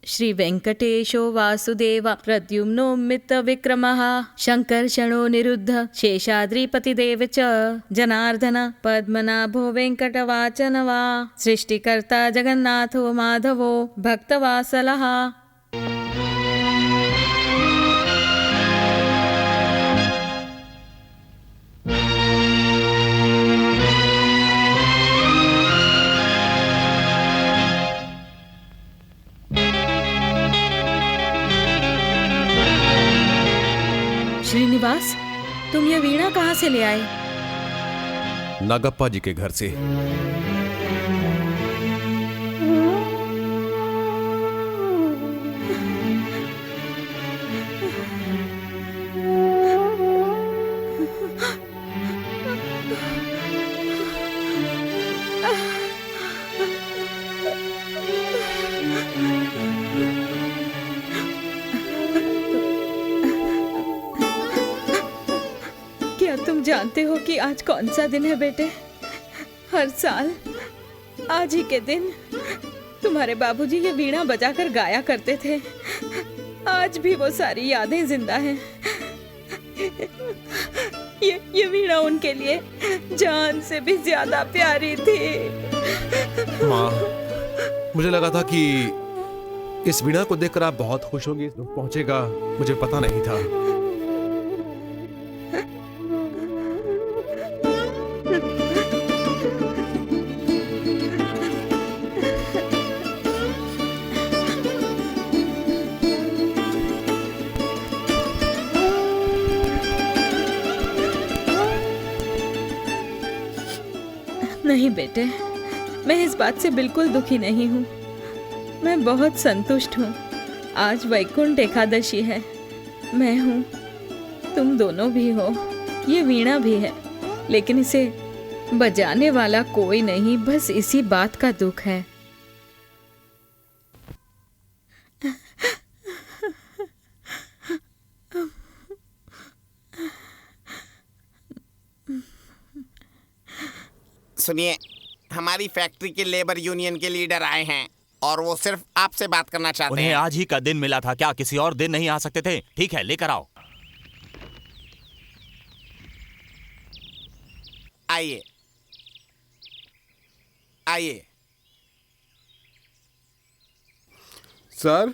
[SPEAKER 1] श्री वेंकटेशो वासुदेव प्रद्युम्नो मित विक्रमः शंकर्षणो निरुद्ध शेषाद्रिपतिदेव च जनार्दन पद्मनाभो वेंकटवाचनवा सृष्टिकर्ता जगन्नाथो माधवो भक्तवासलः। वीणा कहाँ से ले आए?
[SPEAKER 12] नागप्पा जी के घर से।
[SPEAKER 1] क्या तुम जानते हो कि आज कौन सा दिन है बेटे? हर साल आज ही के दिन तुम्हारे बाबूजी ये वीणा बजाकर गाया करते थे। आज भी वो सारी यादें जिंदा हैं। ये वीणा उनके लिए जान से भी ज्यादा प्यारी थी।
[SPEAKER 12] माँ, मुझे लगा था कि इस वीणा को देखकर आप बहुत खुश होंगे, पहुंचेगा, मुझे पता नहीं था।
[SPEAKER 1] नहीं बेटे, मैं इस बात से बिल्कुल दुखी नहीं हूँ। मैं बहुत संतुष्ट हूँ। आज वैकुंठ एकादशी है। मैं हूँ, तुम दोनों भी हो, ये वीणा भी है, लेकिन इसे बजाने वाला कोई नहीं। बस इसी बात का दुख है।
[SPEAKER 8] सुनिए, हमारी फैक्ट्री के लेबर यूनियन के लीडर आए हैं और वो सिर्फ आपसे बात करना चाहते
[SPEAKER 7] उन्हें
[SPEAKER 8] हैं।
[SPEAKER 7] आज ही का दिन मिला था, क्या किसी और दिन नहीं आ सकते थे? ठीक है, लेकर आओ।
[SPEAKER 8] आइए आइए।
[SPEAKER 3] सर।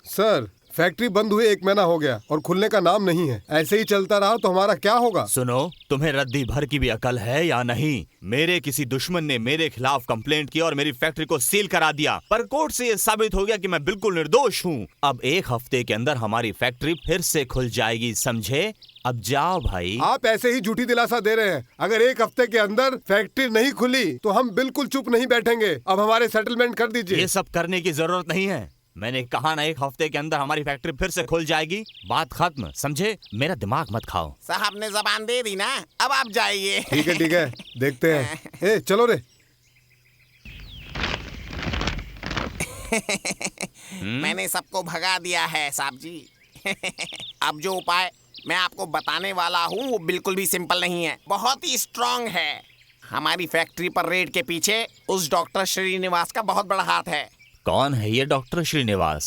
[SPEAKER 3] सर, फैक्ट्री बंद हुए 1 महीना हो गया और खुलने का नाम नहीं है। ऐसे ही चलता रहा तो हमारा क्या होगा?
[SPEAKER 7] सुनो, तुम्हें रद्दी भर की भी अकल है या नहीं? मेरे किसी दुश्मन ने मेरे खिलाफ कंप्लेंट की और मेरी फैक्ट्री को सील करा दिया, पर कोर्ट से ये साबित हो गया कि मैं बिल्कुल निर्दोष हूँ। अब 1 हफ्ते के अंदर हमारी फैक्ट्री फिर से खुल जाएगी, समझे? अब जाओ भाई।
[SPEAKER 3] आप ऐसे ही झूठी दिलासा दे रहे हैं। अगर 1 हफ्ते के अंदर फैक्ट्री नहीं खुली तो हम बिल्कुल चुप नहीं बैठेंगे। अब हमारे सेटलमेंट कर दीजिए।
[SPEAKER 7] ये सब करने की जरूरत नहीं है। मैंने कहा ना, 1 हफ्ते के अंदर हमारी फैक्ट्री फिर से खुल जाएगी। बात खत्म, समझे? मेरा दिमाग मत खाओ।
[SPEAKER 8] साहब ने जबान दे दी ना, अब आप जाइए।
[SPEAKER 3] ठीक है, देखते हैं। ए, चलो रे।
[SPEAKER 8] मैंने सबको भगा दिया है साहब जी। अब जो उपाय मैं आपको बताने वाला हूँ वो बिल्कुल भी सिंपल नहीं है, बहुत ही स्ट्रांग है। हमारी फैक्ट्री पर रेड के पीछे उस डॉक्टर श्रीनिवास का बहुत बड़ा हाथ है।
[SPEAKER 7] कौन है ये डॉक्टर श्रीनिवास?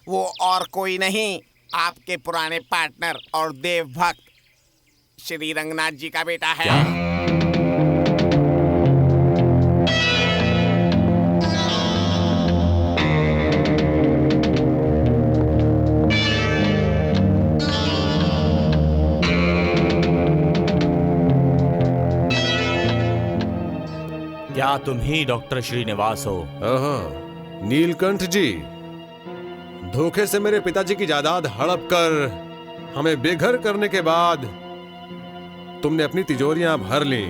[SPEAKER 8] वो और कोई नहीं, आपके पुराने पार्टनर और देवभक्त श्री रंगनाथ जी का बेटा है।
[SPEAKER 7] क्या तुम ही डॉक्टर श्रीनिवास हो?
[SPEAKER 12] नीलकंठ जी, धोखे से मेरे पिताजी की जायदाद हड़प कर हमें बेघर करने के बाद तुमने अपनी तिजोरियां भर ली।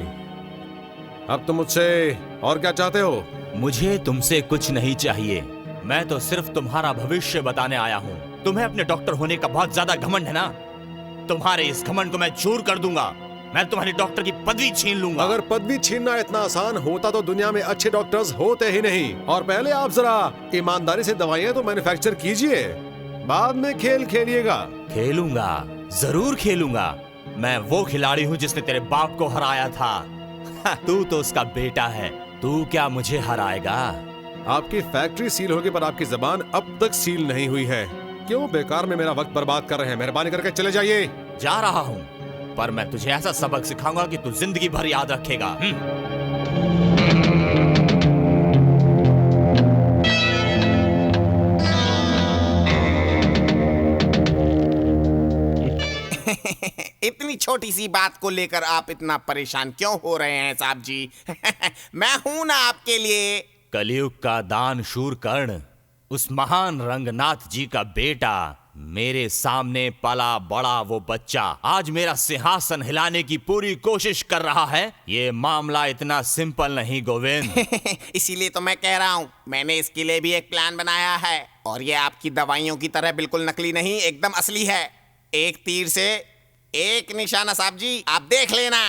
[SPEAKER 12] अब तुम मुझसे और क्या चाहते हो?
[SPEAKER 7] मुझे तुमसे कुछ नहीं चाहिए। मैं तो सिर्फ तुम्हारा भविष्य बताने आया हूँ। तुम्हें अपने डॉक्टर होने का बहुत ज्यादा घमंड है ना? तुम्हारे इस घमंड को मैं चूर कर दूंगा। मैं तुम्हारी डॉक्टर की पदवी छीन लूंगा।
[SPEAKER 12] अगर पदवी छीनना इतना आसान होता तो दुनिया में अच्छे डॉक्टर्स होते ही नहीं। और पहले आप जरा ईमानदारी से दवाइयां तो मैन्युफैक्चर कीजिए, बाद में खेल खेलिएगा।
[SPEAKER 7] खेलूंगा, जरूर खेलूंगा। मैं वो खिलाड़ी हूँ जिसने तेरे बाप को हराया था। तू तो उसका बेटा है, तू क्या मुझे हराएगा?
[SPEAKER 12] आपकी फैक्ट्री सील होने पर आपकी जबान अब तक सील नहीं हुई है। क्यों बेकार में मेरा वक्त बर्बाद कर रहे हैं? मेहरबानी करके चले जाइए।
[SPEAKER 7] जा रहा हूँ, पर मैं तुझे ऐसा सबक सिखाऊंगा कि तू जिंदगी भर याद रखेगा।
[SPEAKER 8] इतनी छोटी सी बात को लेकर आप इतना परेशान क्यों हो रहे हैं साहब जी? मैं हूं ना आपके लिए।
[SPEAKER 7] कलयुग का दान शूर कर्ण, उस महान रंगनाथ जी का बेटा मेरे सामने पला बड़ा वो बच्चा आज मेरा सिंहासन हिलाने की पूरी कोशिश कर रहा है। ये मामला इतना सिंपल नहीं गोविंद।
[SPEAKER 8] इसीलिए तो मैं कह रहा हूँ, मैंने इसके लिए भी एक प्लान बनाया है और ये आपकी दवाइयों की तरह बिल्कुल नकली नहीं, एकदम असली है। एक तीर से एक निशाना साहब जी, आप देख लेना।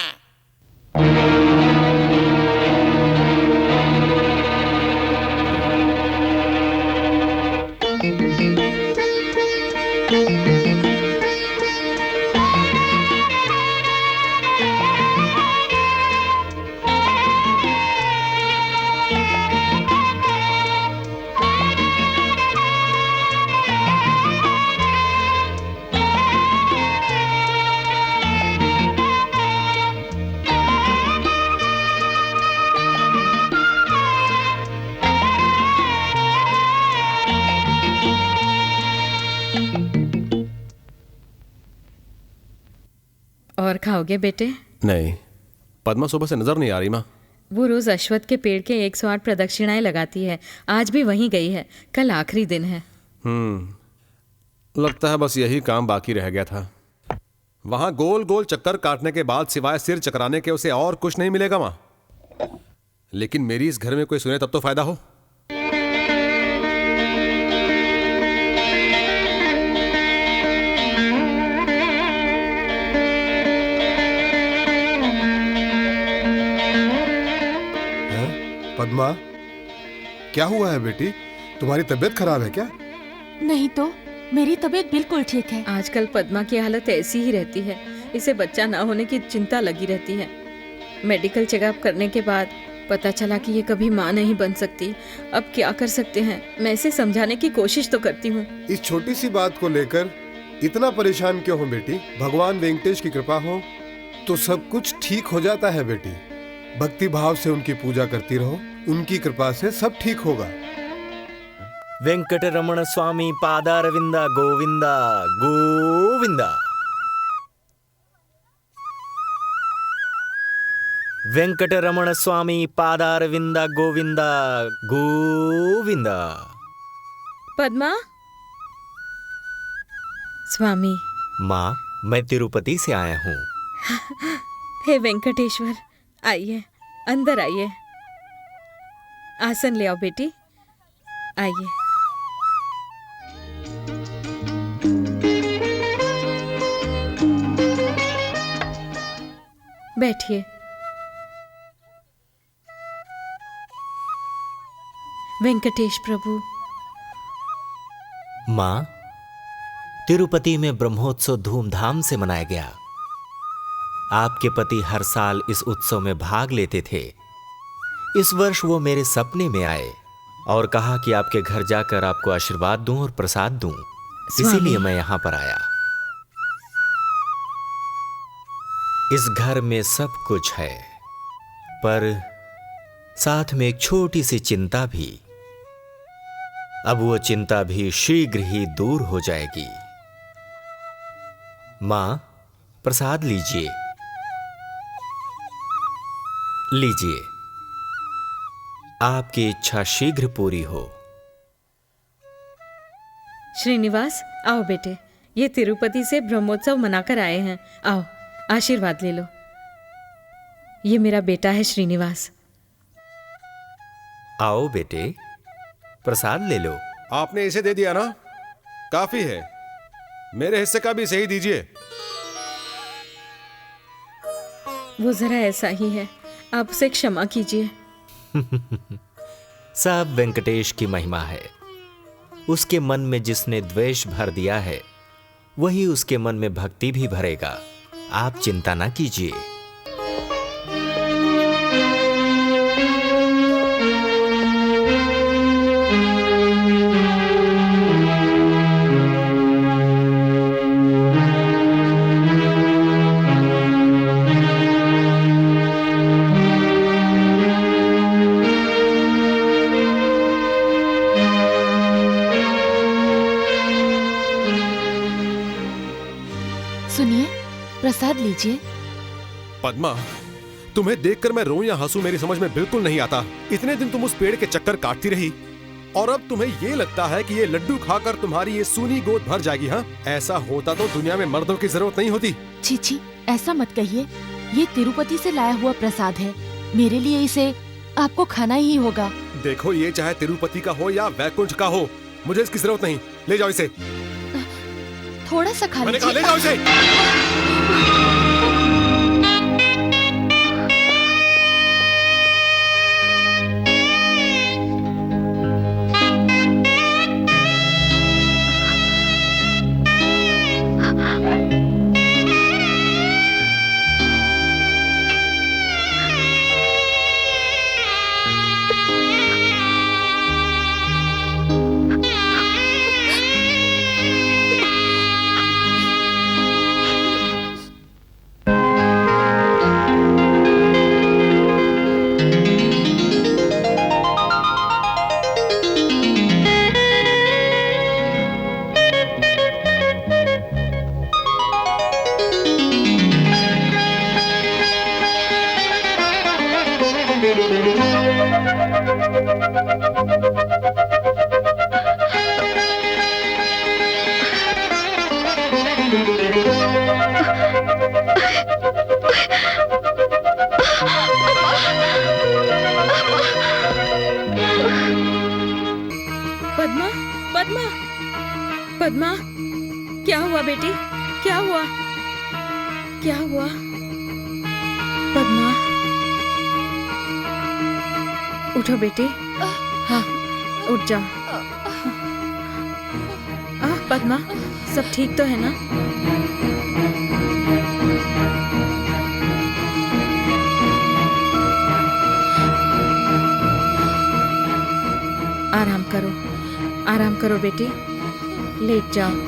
[SPEAKER 1] और खाओगे बेटे?
[SPEAKER 12] नहीं, पद्मा सुबह से नजर नहीं आ रही माँ।
[SPEAKER 1] वो रोज अश्वत्थ के पेड़ के 108 प्रदक्षिणाएं लगाती है। आज भी वहीं गई है। कल आखिरी दिन है।
[SPEAKER 12] लगता है बस यही काम बाकी रह गया था। वहां गोल गोल चक्कर काटने के बाद सिवाय सिर चकराने के उसे और कुछ नहीं मिलेगा माँ। लेकिन मेरी इस घर में कोई सुने तब तो फायदा हो।
[SPEAKER 3] पद्मा, क्या हुआ है बेटी? तुम्हारी तबीयत खराब है क्या?
[SPEAKER 13] नहीं तो, मेरी तबीयत बिल्कुल ठीक है।
[SPEAKER 1] आजकल पद्मा की हालत ऐसी ही रहती है। इसे बच्चा ना होने की चिंता लगी रहती है। मेडिकल चेकअप करने के बाद पता चला कि ये कभी माँ नहीं बन सकती। अब क्या कर सकते हैं? मैं इसे समझाने की कोशिश तो करती हूँ।
[SPEAKER 3] इस छोटी सी बात को लेकर इतना परेशान क्यों हो बेटी? भगवान वेंकटेश की कृपा हो तो सब कुछ ठीक हो जाता है बेटी। भक्ति भाव से उनकी पूजा करती रहो, उनकी कृपा से सब ठीक होगा।
[SPEAKER 2] वेंकटरमण स्वामी पादारविंदा गोविंदा गोविंदा। वेंकटरमण स्वामी पादारविंदा गोविंदा गोविंदा।
[SPEAKER 1] पद्मा। स्वामी।
[SPEAKER 2] माँ, मैं तिरुपति से आया हूँ।
[SPEAKER 1] हे वेंकटेश्वर, आइए, अंदर आइए। आसन ले आओ बेटी, आइए। बैठिए। वेंकटेश प्रभु।
[SPEAKER 2] माँ, तिरुपति में ब्रह्मोत्सव धूमधाम से मनाया गया। आपके पति हर साल इस उत्सव में भाग लेते थे। इस वर्ष वो मेरे सपने में आए और कहा कि आपके घर जाकर आपको आशीर्वाद दूं और प्रसाद दूं। इसीलिए मैं यहां पर आया। इस घर में सब कुछ है, पर साथ में एक छोटी सी चिंता भी। अब वो चिंता भी शीघ्र ही दूर हो जाएगी। मां, प्रसाद लीजिए, लीजिए। आपकी इच्छा शीघ्र पूरी हो।
[SPEAKER 1] श्रीनिवास, आओ बेटे। ये तिरुपति से ब्रह्मोत्सव मनाकर आए हैं। आओ, आशीर्वाद ले लो। ये मेरा बेटा है श्रीनिवास।
[SPEAKER 2] आओ बेटे, प्रसाद ले लो।
[SPEAKER 12] आपने इसे दे दिया ना, काफी है। मेरे हिस्से का भी सही दीजिए।
[SPEAKER 1] वो जरा ऐसा ही है, आप उसे क्षमा कीजिए।
[SPEAKER 2] सब वेंकटेश की महिमा है। उसके मन में जिसने द्वेष भर दिया है, वही उसके मन में भक्ति भी भरेगा। आप चिंता ना कीजिए।
[SPEAKER 13] सुनिए, प्रसाद लीजिए।
[SPEAKER 12] पद्मा, तुम्हें देखकर मैं रोऊं या हंसूं मेरी समझ में बिल्कुल नहीं आता। इतने दिन तुम उस पेड़ के चक्कर काटती रही और अब तुम्हें ये लगता है कि ये लड्डू खाकर तुम्हारी ये सूनी गोद भर जाएगी? हाँ, ऐसा होता तो दुनिया में मर्दों की जरूरत नहीं होती।
[SPEAKER 13] छी छी, ऐसा मत कहिए। ये तिरुपति से लाया हुआ प्रसाद है, मेरे लिए इसे आपको खाना ही होगा।
[SPEAKER 12] देखो, ये चाहे तिरुपति का हो या वैकुंठ का हो, मुझे इसकी जरूरत नहीं। ले जाओ इसे।
[SPEAKER 13] थोड़ा सा खा
[SPEAKER 12] मैंने कहा
[SPEAKER 13] लीजिए।
[SPEAKER 12] ले जाओ इसे।
[SPEAKER 1] पद्मा, पद्मा, पद्मा, क्या हुआ बेटी? क्या हुआ? क्या हुआ? पद्मा, उठो बेटी। हाँ, उठ जाओ। पद्मा, सब ठीक तो है ना? आराम करो, आराम करो बेटी, लेट जाओ।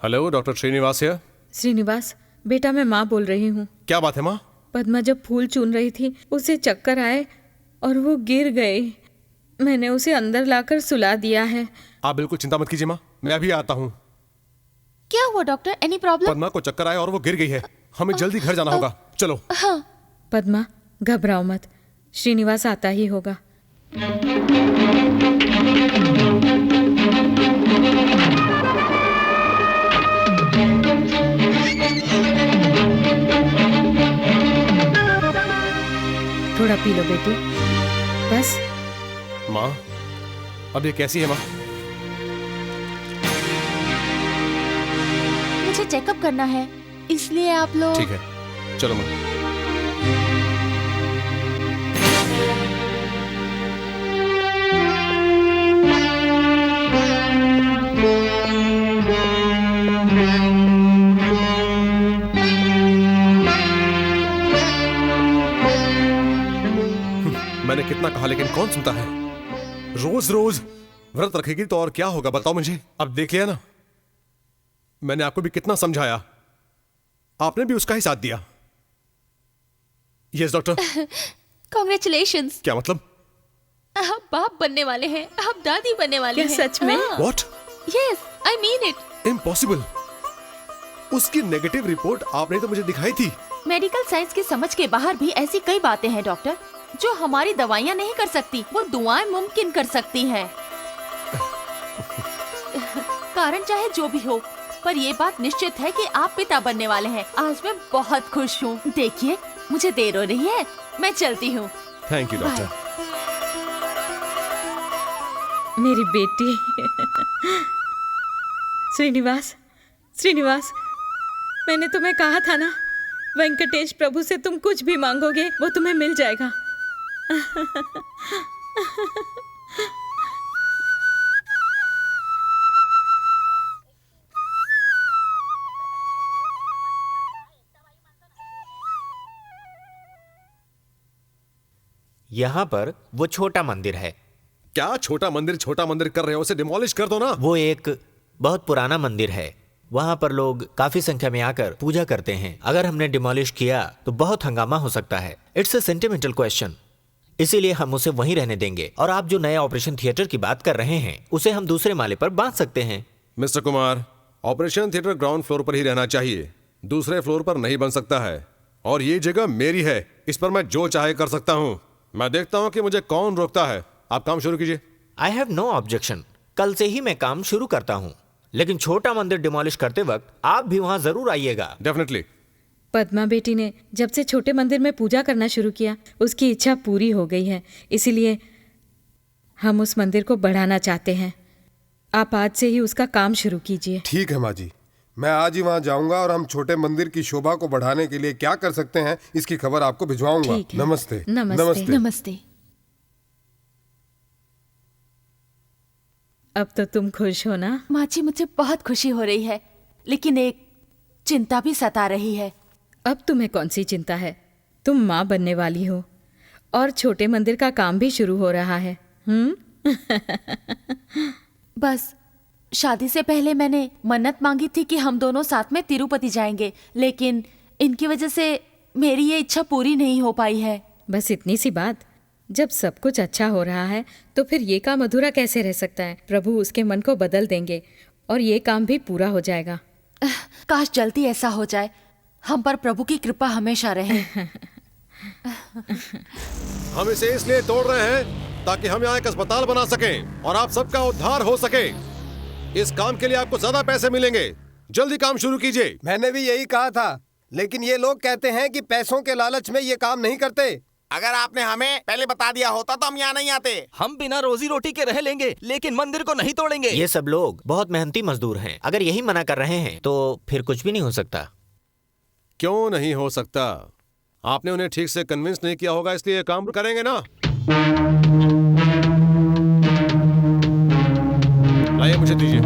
[SPEAKER 12] हेलो, डॉक्टर श्रीनिवास है।
[SPEAKER 1] श्रीनिवास, बेटा मैं माँ बोल रही हूँ।
[SPEAKER 12] क्या बात है माँ?
[SPEAKER 1] पद्मा जब फूल चुन रही थी, उसे चक्कर आए और वो गिर गई। मैंने उसे अंदर लाकर सुला दिया है।
[SPEAKER 12] आप बिल्कुल चिंता मत कीजिए माँ, मैं अभी आता हूँ।
[SPEAKER 13] क्या हुआ डॉक्टर? Any problem?
[SPEAKER 12] पद्मा को चक्कर आया और वो गिर गई है। हमें जल्दी घर जाना होगा, चलो।
[SPEAKER 13] हाँ।
[SPEAKER 1] पद्मा, घबराओ मत, श्रीनिवास आता ही होगा। थोड़ा पी लो बेटी, बस।
[SPEAKER 12] माँ, अब ये कैसी है माँ?
[SPEAKER 13] मुझे चेकअप करना है, इसलिए आप लोग।
[SPEAKER 12] ठीक है, चलो माँ। मैंने कितना कहा लेकिन कौन सुनता है। रोज रोज व्रत रखेगी तो और क्या होगा बताओ मुझे। अब देख लिया ना, मैंने आपको भी कितना समझाया, आपने भी उसका ही साथ दिया। Yes doctor.
[SPEAKER 11] कॉन्ग्रेचुलेशंस।
[SPEAKER 12] क्या मतलब?
[SPEAKER 11] आप बाप बनने वाले हैं, आप दादी बनने वाले हैं।
[SPEAKER 1] क्या सच में?
[SPEAKER 12] What?
[SPEAKER 11] Yes, I mean it.
[SPEAKER 12] Impossible. उसकी नेगेटिव रिपोर्ट आपने तो मुझे दिखाई थी।
[SPEAKER 13] मेडिकल साइंस की समझ के बाहर भी ऐसी कई बातें हैं डॉक्टर, जो हमारी दवाइयाँ नहीं कर सकती, वो दुआएं मुमकिन कर सकती हैं। कारण चाहे जो भी हो, पर ये बात निश्चित है कि आप पिता बनने वाले हैं। आज मैं बहुत खुश हूँ। देखिए, मुझे देर हो रही है, मैं चलती हूँ।
[SPEAKER 12] Thank you doctor.
[SPEAKER 1] मेरी बेटी। श्रीनिवास, श्रीनिवास, मैंने तुम्हें कहा था ना, वेंकटेश प्रभु से तुम कुछ भी मांगोगे वो तुम्हें मिल जाएगा।
[SPEAKER 2] यहाँ पर वो छोटा मंदिर है।
[SPEAKER 12] क्या छोटा मंदिर कर रहे हो? उसे डिमोलिश कर दो ना।
[SPEAKER 2] वो एक बहुत पुराना मंदिर है, वहां पर लोग काफी संख्या में आकर पूजा करते हैं। अगर हमने डिमोलिश किया तो बहुत हंगामा हो सकता है। It's a sentimental question. इसीलिए हम उसे वहीं रहने देंगे और आप जो नए ऑपरेशन थिएटर की बात कर रहे हैं उसे हम दूसरे माले पर बांध सकते हैं।
[SPEAKER 12] Mister Kumar, operation theatre ground floor पर ही रहना चाहिए, दूसरे फ्लोर पर नहीं बन सकता है। और ये जगह मेरी है, इस पर मैं जो चाहे कर सकता हूँ। मैं देखता हूँ कि मुझे कौन रोकता है। आप काम शुरू कीजिए।
[SPEAKER 2] I have no objection. कल से ही मैं काम शुरू करता हूँ, लेकिन छोटा मंदिर डिमोलिश करते वक्त आप भी वहां जरूर आइएगा।
[SPEAKER 12] डेफिनेटली।
[SPEAKER 1] पद्मा बेटी ने जब से छोटे मंदिर में पूजा करना शुरू किया उसकी इच्छा पूरी हो गई है, इसीलिए हम उस मंदिर को बढ़ाना चाहते हैं। आप आज से ही उसका काम शुरू कीजिए।
[SPEAKER 3] ठीक है माँ जी, मैं आज ही वहाँ जाऊंगा और हम छोटे मंदिर की शोभा को बढ़ाने के लिए क्या कर सकते हैं इसकी खबर आपको भिजवाऊंगा। नमस्ते।
[SPEAKER 1] नमस्ते।
[SPEAKER 13] नमस्ते।
[SPEAKER 1] अब तो तुम खुश हो ना?
[SPEAKER 13] माँ जी, मुझे बहुत खुशी हो रही है, लेकिन एक चिंता भी सता रही है।
[SPEAKER 1] अब तुम्हें कौन सी चिंता है? तुम माँ बनने वाली हो और छोटे मंदिर का काम भी शुरू हो रहा है।
[SPEAKER 13] बस शादी से पहले मैंने मन्नत मांगी थी कि हम दोनों साथ में तिरुपति जाएंगे, लेकिन इनकी वजह से मेरी ये इच्छा पूरी नहीं हो पाई है।
[SPEAKER 1] बस इतनी सी बात। जब सब कुछ अच्छा हो रहा है तो फिर ये काम अधूरा कैसे रह सकता है? प्रभु उसके मन को बदल देंगे और ये काम भी पूरा हो जाएगा।
[SPEAKER 13] काश जल्दी ऐसा हो जाए। हम पर प्रभु की कृपा हमेशा रहे।
[SPEAKER 12] हम इसे इसलिए तोड़ रहे हैं ताकि हम यहाँ एक अस्पताल बना सकें और आप सबका उद्धार हो सके। इस काम के लिए आपको ज्यादा पैसे मिलेंगे। जल्दी काम शुरू कीजिए।
[SPEAKER 3] मैंने भी यही कहा था, लेकिन ये लोग कहते हैं कि पैसों के लालच में ये काम नहीं करते।
[SPEAKER 8] अगर आपने हमें पहले बता दिया होता तो हम यहाँ नहीं आते।
[SPEAKER 7] हम बिना रोजी रोटी के रह लेंगे, लेकिन मंदिर को नहीं तोड़ेंगे।
[SPEAKER 2] ये सब लोग बहुत मेहनती मजदूर हैं। अगर यही मना कर रहे हैं तो फिर कुछ भी नहीं हो सकता।
[SPEAKER 12] क्यों नहीं हो सकता? आपने उन्हें ठीक से कन्विंस नहीं किया होगा, इसलिए काम करेंगे ना। लाइए, मुझे दीजिए।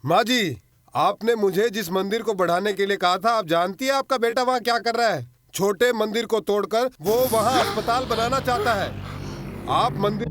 [SPEAKER 3] माँ जी, आपने मुझे जिस मंदिर को बढ़ाने के लिए कहा था, आप जानती है आपका बेटा वहाँ क्या कर रहा है? छोटे मंदिर को तोड़कर वो वहाँ अस्पताल बनाना चाहता है। आप मंदिर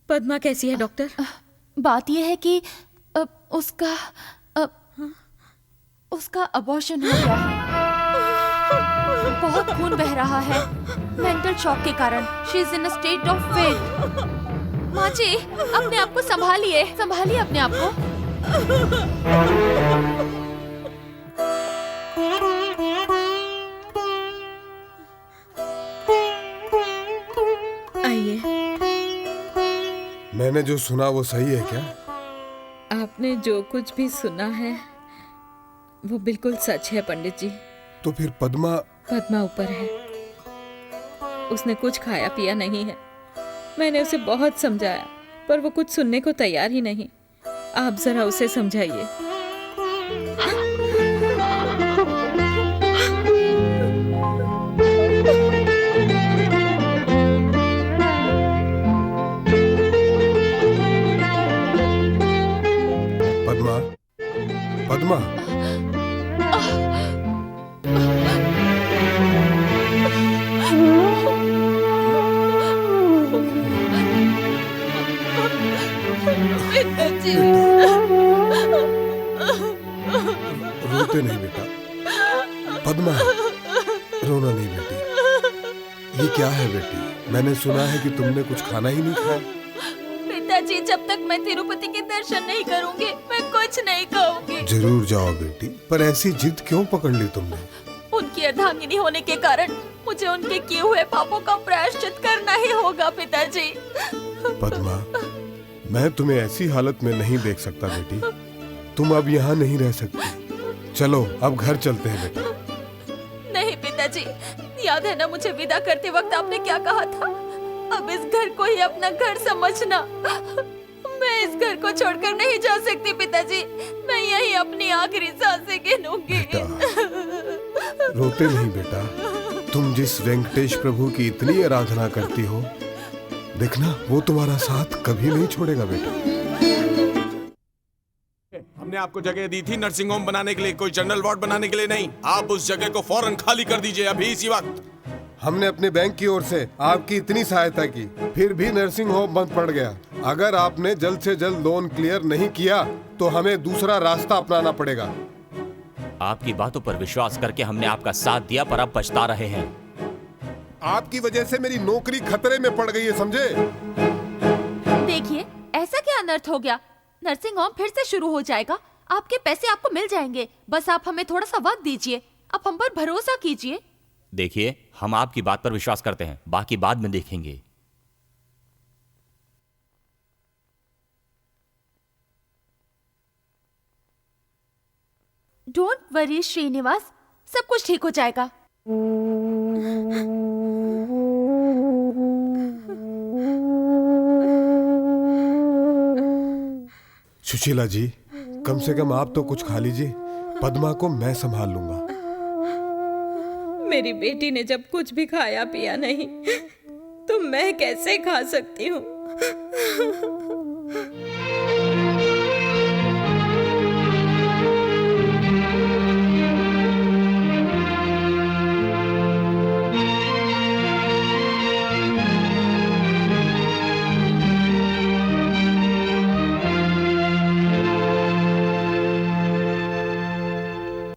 [SPEAKER 1] पद्मा कैसी है डॉक्टर?
[SPEAKER 13] बात यह है कि उसका अबॉर्शन हो गया है। बहुत खून बह रहा है मेंटल शॉक के कारण। She is in a state of fate. माँ जी, अपने आप को संभालिए अपने आप को।
[SPEAKER 1] आइए।
[SPEAKER 3] मैंने जो सुना वो सही है क्या?
[SPEAKER 1] आपने जो कुछ भी सुना है वो बिल्कुल सच है पंडित जी।
[SPEAKER 3] तो फिर पद्मा
[SPEAKER 1] ऊपर है। उसने कुछ खाया पिया नहीं है। मैंने उसे बहुत समझाया पर वो कुछ सुनने को तैयार ही नहीं। आप जरा उसे समझाइए।
[SPEAKER 3] पद्मा, पद्मा,
[SPEAKER 11] पिताजी।
[SPEAKER 3] रोते नहीं बेटा। पद्मा, रोना नहीं बेटी। ये क्या है बेटी? मैंने सुना है कि तुमने कुछ खाना ही नहीं खाया।
[SPEAKER 11] पिताजी, जब तक मैं तिरुपति के दर्शन नहीं करूंगी मैं कुछ नहीं खाऊंगी।
[SPEAKER 3] जरूर जाओ बेटी, पर ऐसी जिद क्यों पकड़ ली तुमने?
[SPEAKER 11] उनकी अर्धांगिनी होने के कारण मुझे उनके किए हुए पापों का प्रायश्चित करना ही होगा पिताजी।
[SPEAKER 3] पद्मा, मैं तुम्हें ऐसी हालत में नहीं देख सकता बेटी। तुम अब यहाँ नहीं रह सकती। चलो अब घर चलते हैं बेटा।
[SPEAKER 11] नहीं पिताजी, याद है ना मुझे विदा करते वक्त आपने क्या कहा था? अब इस घर को ही अपना घर समझना। मैं इस घर को छोड़कर नहीं जा सकती पिताजी। मैं यही अपनी आखिरी सांसें गिनूंगी।
[SPEAKER 3] रोते नहीं बेटा। तुम जिस वेंकटेश प्रभु की इतनी आराधना करती हो, देखना वो तुम्हारा साथ कभी नहीं छोड़ेगा बेटा।
[SPEAKER 5] हमने आपको जगह दी थी नर्सिंग होम बनाने के लिए, कोई जनरल वार्ड बनाने के लिए नहीं। आप उस जगह को फौरन खाली कर दीजिए, अभी इसी वक्त।
[SPEAKER 3] हमने अपने बैंक की ओर से आपकी इतनी सहायता की, फिर भी नर्सिंग होम बंद पड़ गया। अगर आपने जल्द से जल्द लोन क्लियर नहीं किया तो हमें दूसरा रास्ता अपनाना पड़ेगा।
[SPEAKER 7] आपकी बातों पर विश्वास करके हमने आपका साथ दिया, पर अब पछता रहे हैं।
[SPEAKER 3] आपकी वजह से मेरी नौकरी खतरे में पड़ गई है, समझे?
[SPEAKER 11] देखिए, ऐसा क्या अनर्थ हो गया? नर्सिंग होम फिर से शुरू हो जाएगा। आपके पैसे आपको मिल जाएंगे। बस आप हमें थोड़ा सा वक्त दीजिए। आप हम पर भरोसा कीजिए।
[SPEAKER 7] देखिए, हम आपकी बात पर विश्वास करते हैं, बाकी बाद में देखेंगे।
[SPEAKER 11] डोंट वरी श्रीनिवास, सब कुछ ठीक हो जाएगा।
[SPEAKER 3] सुशीला जी, कम से कम आप तो कुछ खा लीजिए। पद्मा को मैं संभाल लूंगा।
[SPEAKER 1] मेरी बेटी ने जब कुछ भी खाया पिया नहीं तो मैं कैसे खा सकती हूँ?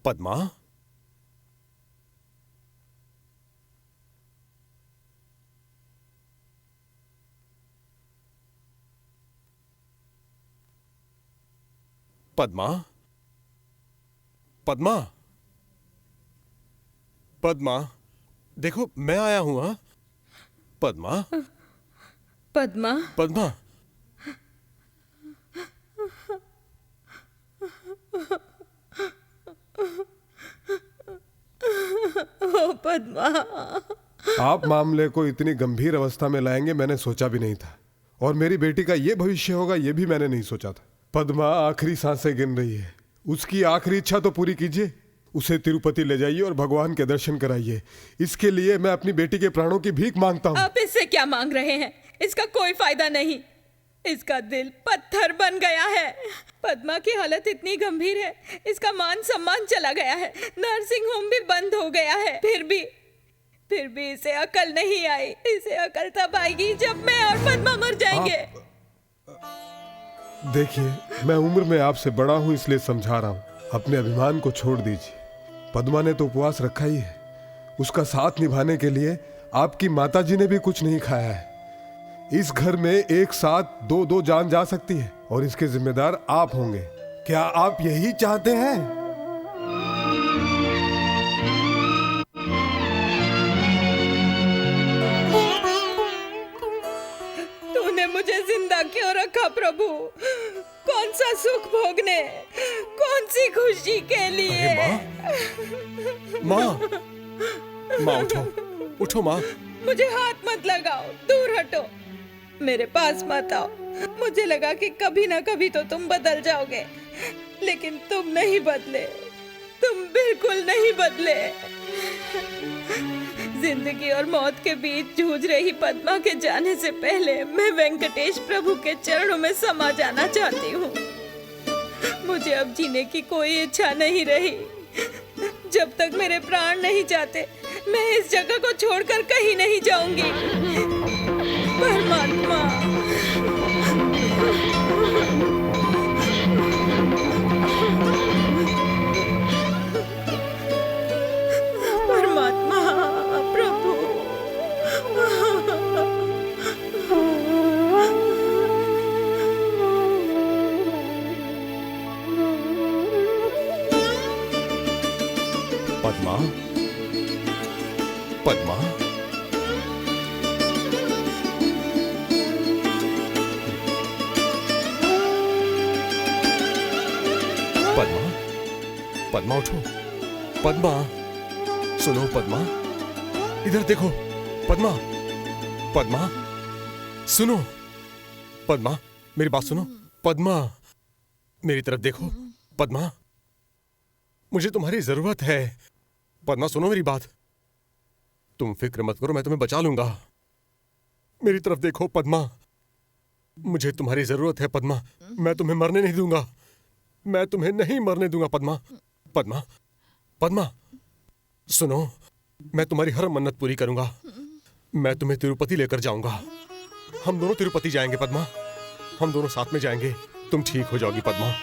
[SPEAKER 12] पद्मा, पद्मा, पद्मा, पद्मा, देखो मैं आया हूं। हाँ पद्मा,
[SPEAKER 1] पद्मा,
[SPEAKER 12] पद्मा,
[SPEAKER 1] ओ पद्मा।
[SPEAKER 3] आप मामले को इतनी गंभीर अवस्था में लाएंगे मैंने सोचा भी नहीं था, और मेरी बेटी का ये भविष्य होगा ये भी मैंने नहीं सोचा था। पद्मा आखिरी सांसें गिन रही है, उसकी आखिरी इच्छा तो पूरी कीजिए। उसे तिरुपति ले जाइए और भगवान के दर्शन कराइए। इसके लिए मैं अपनी बेटी के प्राणों की भीख मांगता हूँ।
[SPEAKER 1] आप इससे क्या मांग रहे हैं? इसका कोई फायदा नहीं। इसका दिल पत्थर बन गया है। पद्मा की हालत इतनी गंभीर है, इसका मान सम्मान चला गया है, नर्सिंग होम भी बंद हो गया है। फिर भी इसे अकल नहीं आई। इसे अकल तब आएगी जब मैं और पद्मा मर जाएंगे।
[SPEAKER 3] देखिए, मैं उम्र में आपसे बड़ा हूँ इसलिए समझा रहा हूँ, अपने अभिमान को छोड़ दीजिए। पद्मा ने तो उपवास रखा ही है। उसका साथ निभाने के लिए आपकी माताजी ने भी कुछ नहीं खाया है। इस घर में एक साथ दो जान जा सकती है और इसके जिम्मेदार आप होंगे। क्या आप यही चाहते हैं?
[SPEAKER 1] तूने मुझे जिंदा क्यों रखा प्रभु? कौन सा सुख भोगने, कौन सी खुशी के लिए?
[SPEAKER 12] माँ, माँ उठो, उठो माँ।
[SPEAKER 1] मुझे हाथ मत लगाओ, दूर हटो, मेरे पास मत आओ। मुझे लगा कि कभी ना कभी तो तुम बदल जाओगे, लेकिन तुम नहीं बदले। तुम बिल्कुल नहीं बदले। जिंदगी और मौत के बीच जूझ रही पद्मा के जाने से पहले मैं वेंकटेश प्रभु के चरणों में समा जाना चाहती हूँ। मुझे अब जीने की कोई इच्छा नहीं रही। जब तक मेरे प्राण नहीं जाते मैं इस जगह को छोड़कर कहीं नहीं जाऊंगी। परमात्मा, परमात्मा, प्रभु।
[SPEAKER 12] पद्मा, पद्मा, पद्मा, पद्मा उठो। पद्मा, सुनो पद्मा, इधर देखो। पद्मा, पद्मा, सुनो। पद्मा, मेरी बात सुनो। पद्मा, मेरी तरफ देखो। पद्मा, मुझे तुम्हारी जरूरत है। पद्मा, सुनो मेरी बात। तुम फिक्र मत करो, मैं तुम्हें बचा लूंगा। मेरी तरफ देखो पद्मा, मुझे तुम्हारी जरूरत है। पद्मा, मैं तुम्हें मरने नहीं दूंगा। मैं तुम्हें नहीं मरने दूंगा। पद्मा, पद्मा, पद्मा, सुनो। मैं तुम्हारी हर मन्नत पूरी करूंगा। मैं तुम्हें तिरुपति लेकर जाऊंगा। हम दोनों तिरुपति जाएंगे पद्मा। हम दोनों साथ में जाएंगे। तुम ठीक हो जाओगी पद्मा।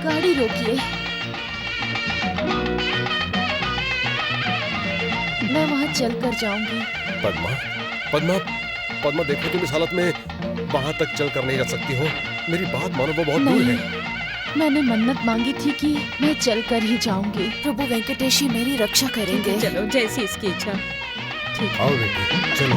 [SPEAKER 13] गाड़ी रोकिए। मैं वहां चलकर जाऊंगी।
[SPEAKER 12] पद्मा, पद्मा, पद्मा, देखो तुम इस हालत में वहां तक चल कर नहीं जा सकती हो। मेरी बात मानो, वो बहुत दूर है।
[SPEAKER 13] मैंने मन्नत मांगी थी कि मैं चलकर ही जाऊंगी। प्रभु वेंकटेश ही मेरी रक्षा करेंगे।
[SPEAKER 1] चलो, जैसी इसकी इच्छा। ठीक।
[SPEAKER 12] आओ बेटी, चलो।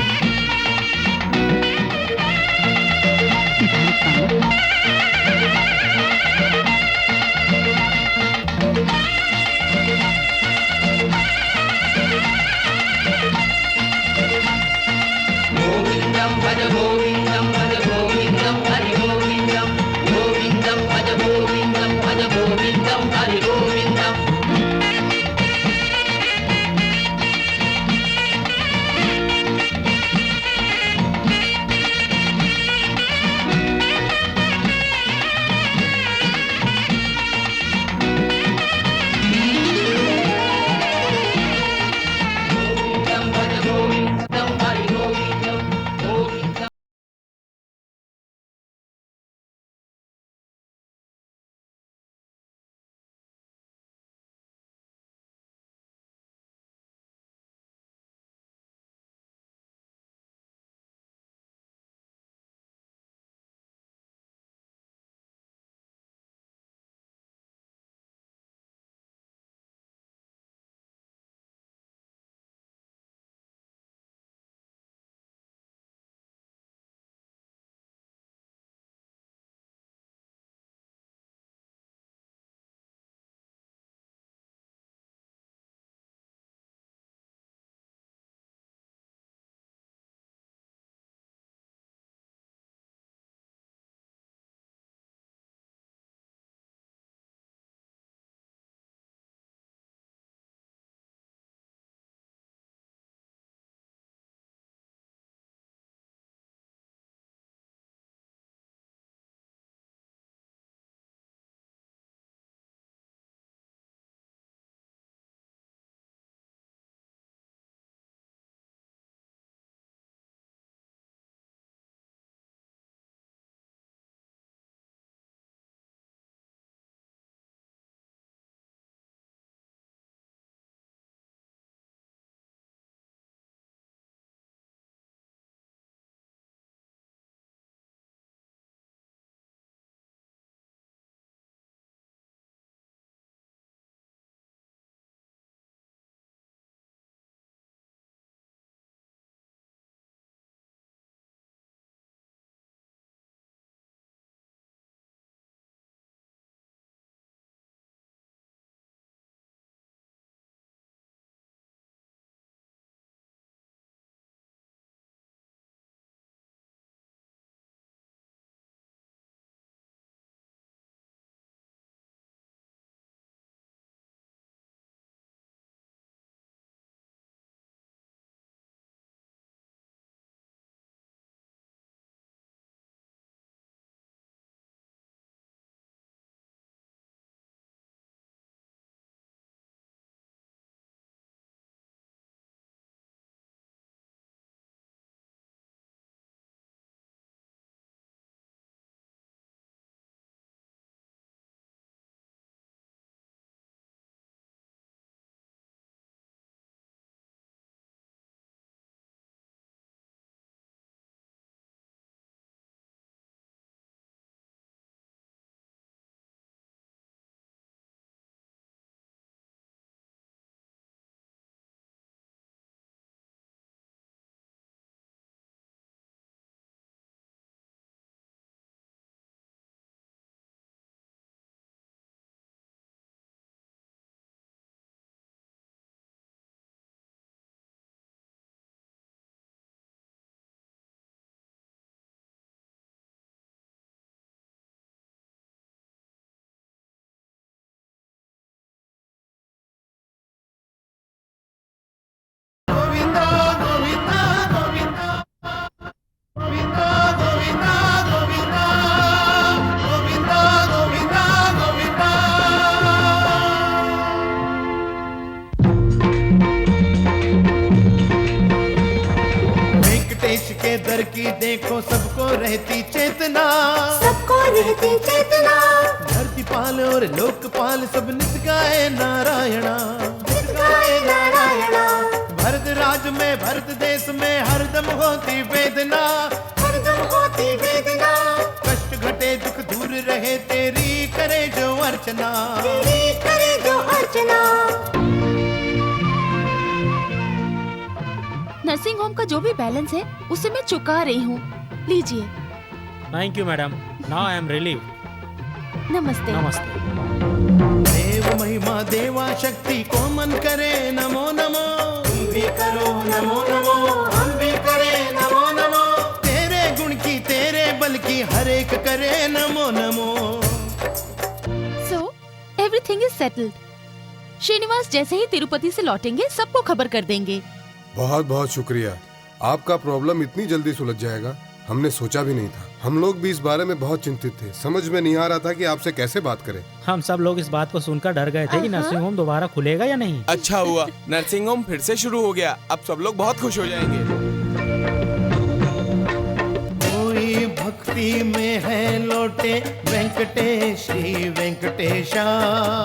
[SPEAKER 10] दर की देखो सबको रहती चेतना,
[SPEAKER 15] सबको रहती चेतना।
[SPEAKER 10] धरती पाल और लोकपाल सब नित गाए नारायणा,
[SPEAKER 15] नित गाए नारायणा।
[SPEAKER 10] भरत राज में भरत देश में हरदम होती वेदना,
[SPEAKER 15] हरदम होती वेदना।
[SPEAKER 10] कष्ट घटे दुख दूर रहे तेरी करे जो अर्चना,
[SPEAKER 15] तेरी करे जो अर्चना।
[SPEAKER 13] नर्सिंग होम का जो भी बैलेंस है उसे मैं चुका रही हूँ, लीजिए।
[SPEAKER 6] Thank you madam, now I am relieve.
[SPEAKER 13] नमस्ते।
[SPEAKER 6] नमस्ते।
[SPEAKER 10] देव महिमा देवा शक्ति को मन करे नमो नमो,
[SPEAKER 15] तुम भी करो नमो नमो, हम भी करें नमो नमो।
[SPEAKER 10] तेरे गुण की तेरे बल की हर एक करे Namo Namo.
[SPEAKER 13] So everything is settled. Srinivas जैसे ही तिरुपति से लौटेंगे सबको खबर कर देंगे।
[SPEAKER 3] बहुत बहुत शुक्रिया, आपका प्रॉब्लम इतनी जल्दी सुलझ जाएगा हमने सोचा भी नहीं था। हम लोग भी इस बारे में बहुत चिंतित थे, समझ में नहीं आ रहा था कि आपसे कैसे बात करें।
[SPEAKER 6] हम सब लोग इस बात को सुनकर डर गए थे कि नर्सिंग होम दोबारा खुलेगा या नहीं।
[SPEAKER 5] अच्छा हुआ नर्सिंग होम फिर से शुरू हो गया, अब सब लोग बहुत खुश हो जाएंगे।
[SPEAKER 10] कोई भक्ति में है लौटे वेंकटेश श्री वेंकटेशा,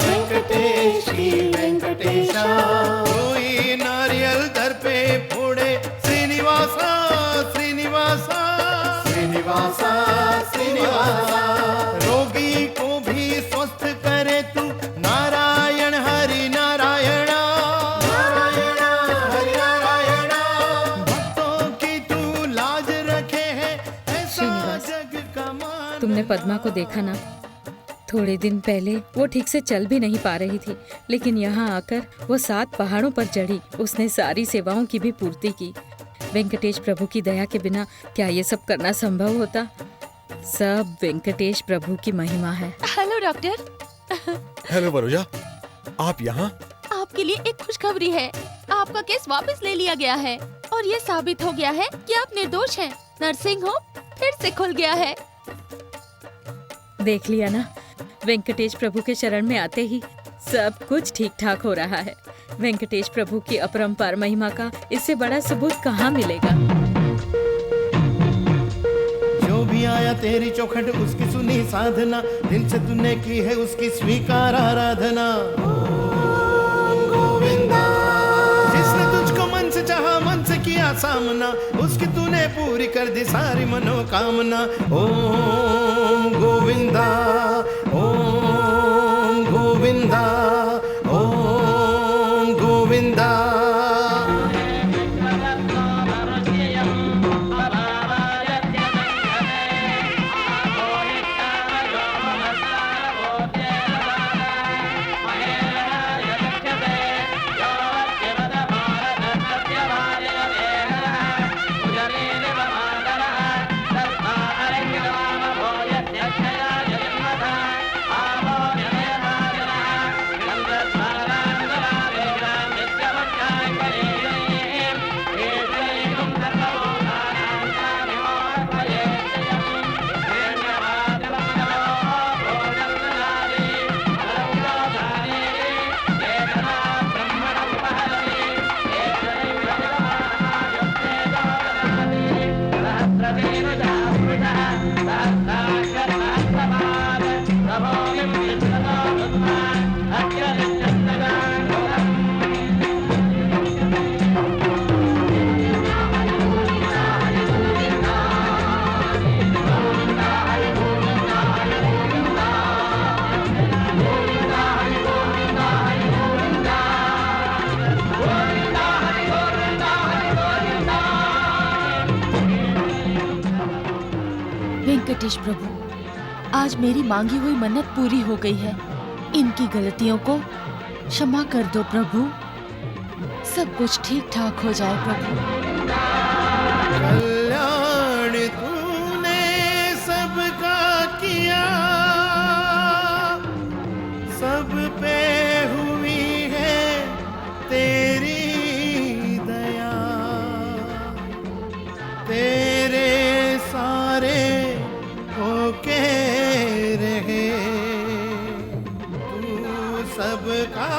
[SPEAKER 15] वेंकटेश श्री वेंकटेशा।
[SPEAKER 10] कोई नारियल दर पे फोड़े श्रीनिवासा श्रीनिवासा
[SPEAKER 15] श्रीनिवासा श्रीनिवासा।
[SPEAKER 10] रोगी को भी स्वस्थ करे तू नारायण हरि नारायणा,
[SPEAKER 15] नारायणा हरि नारायणा।
[SPEAKER 10] भक्तों की तू लाज रखे है ऐसा जग का मान।
[SPEAKER 1] तुमने पद्मा को देखा ना, थोड़े दिन पहले वो ठीक से चल भी नहीं पा रही थी, लेकिन यहाँ आकर वो 7 पहाड़ों पर चढ़ी। उसने सारी सेवाओं की भी पूर्ति की। वेंकटेश प्रभु की दया के बिना क्या ये सब करना संभव होता? सब वेंकटेश प्रभु की महिमा है।
[SPEAKER 13] Hello doctor.
[SPEAKER 12] हेलो वरुजा, आप यहाँ?
[SPEAKER 13] आपके लिए एक खुशखबरी है, आपका केस वापस ले लिया गया है और ये साबित हो गया है कि आप निर्दोष हैं। नर्सिंग होम फिर से खुल गया है।
[SPEAKER 1] देख लिया ना, वेंकटेश प्रभु के शरण में आते ही सब कुछ ठीक ठाक हो रहा है। वेंकटेश प्रभु की अपरंपार महिमा का इससे बड़ा सबूत कहाँ मिलेगा?
[SPEAKER 10] जो भी आया तेरी चौखट उसकी सुनी साधना, दिल से तूने की है उसकी स्वीकार आराधना।
[SPEAKER 15] गोविंदा।
[SPEAKER 10] जिसने तुझको मन से चाहा मन से किया सामना, उसकी तूने पूरी कर दी सारी मनोकामना। ओम गोविंदा ओम गोविंदा ओम गोविंदा।
[SPEAKER 13] वेंकटेश प्रभु, आज मेरी मांगी हुई मन्नत पूरी हो गई है। इनकी गलतियों को क्षमा कर दो प्रभु, सब कुछ ठीक ठाक हो जाए प्रभु।
[SPEAKER 10] कल्याण तूने सबका किया, सब पे हुई है तेरी दया। तेरे सारे होके रहे, तू सबका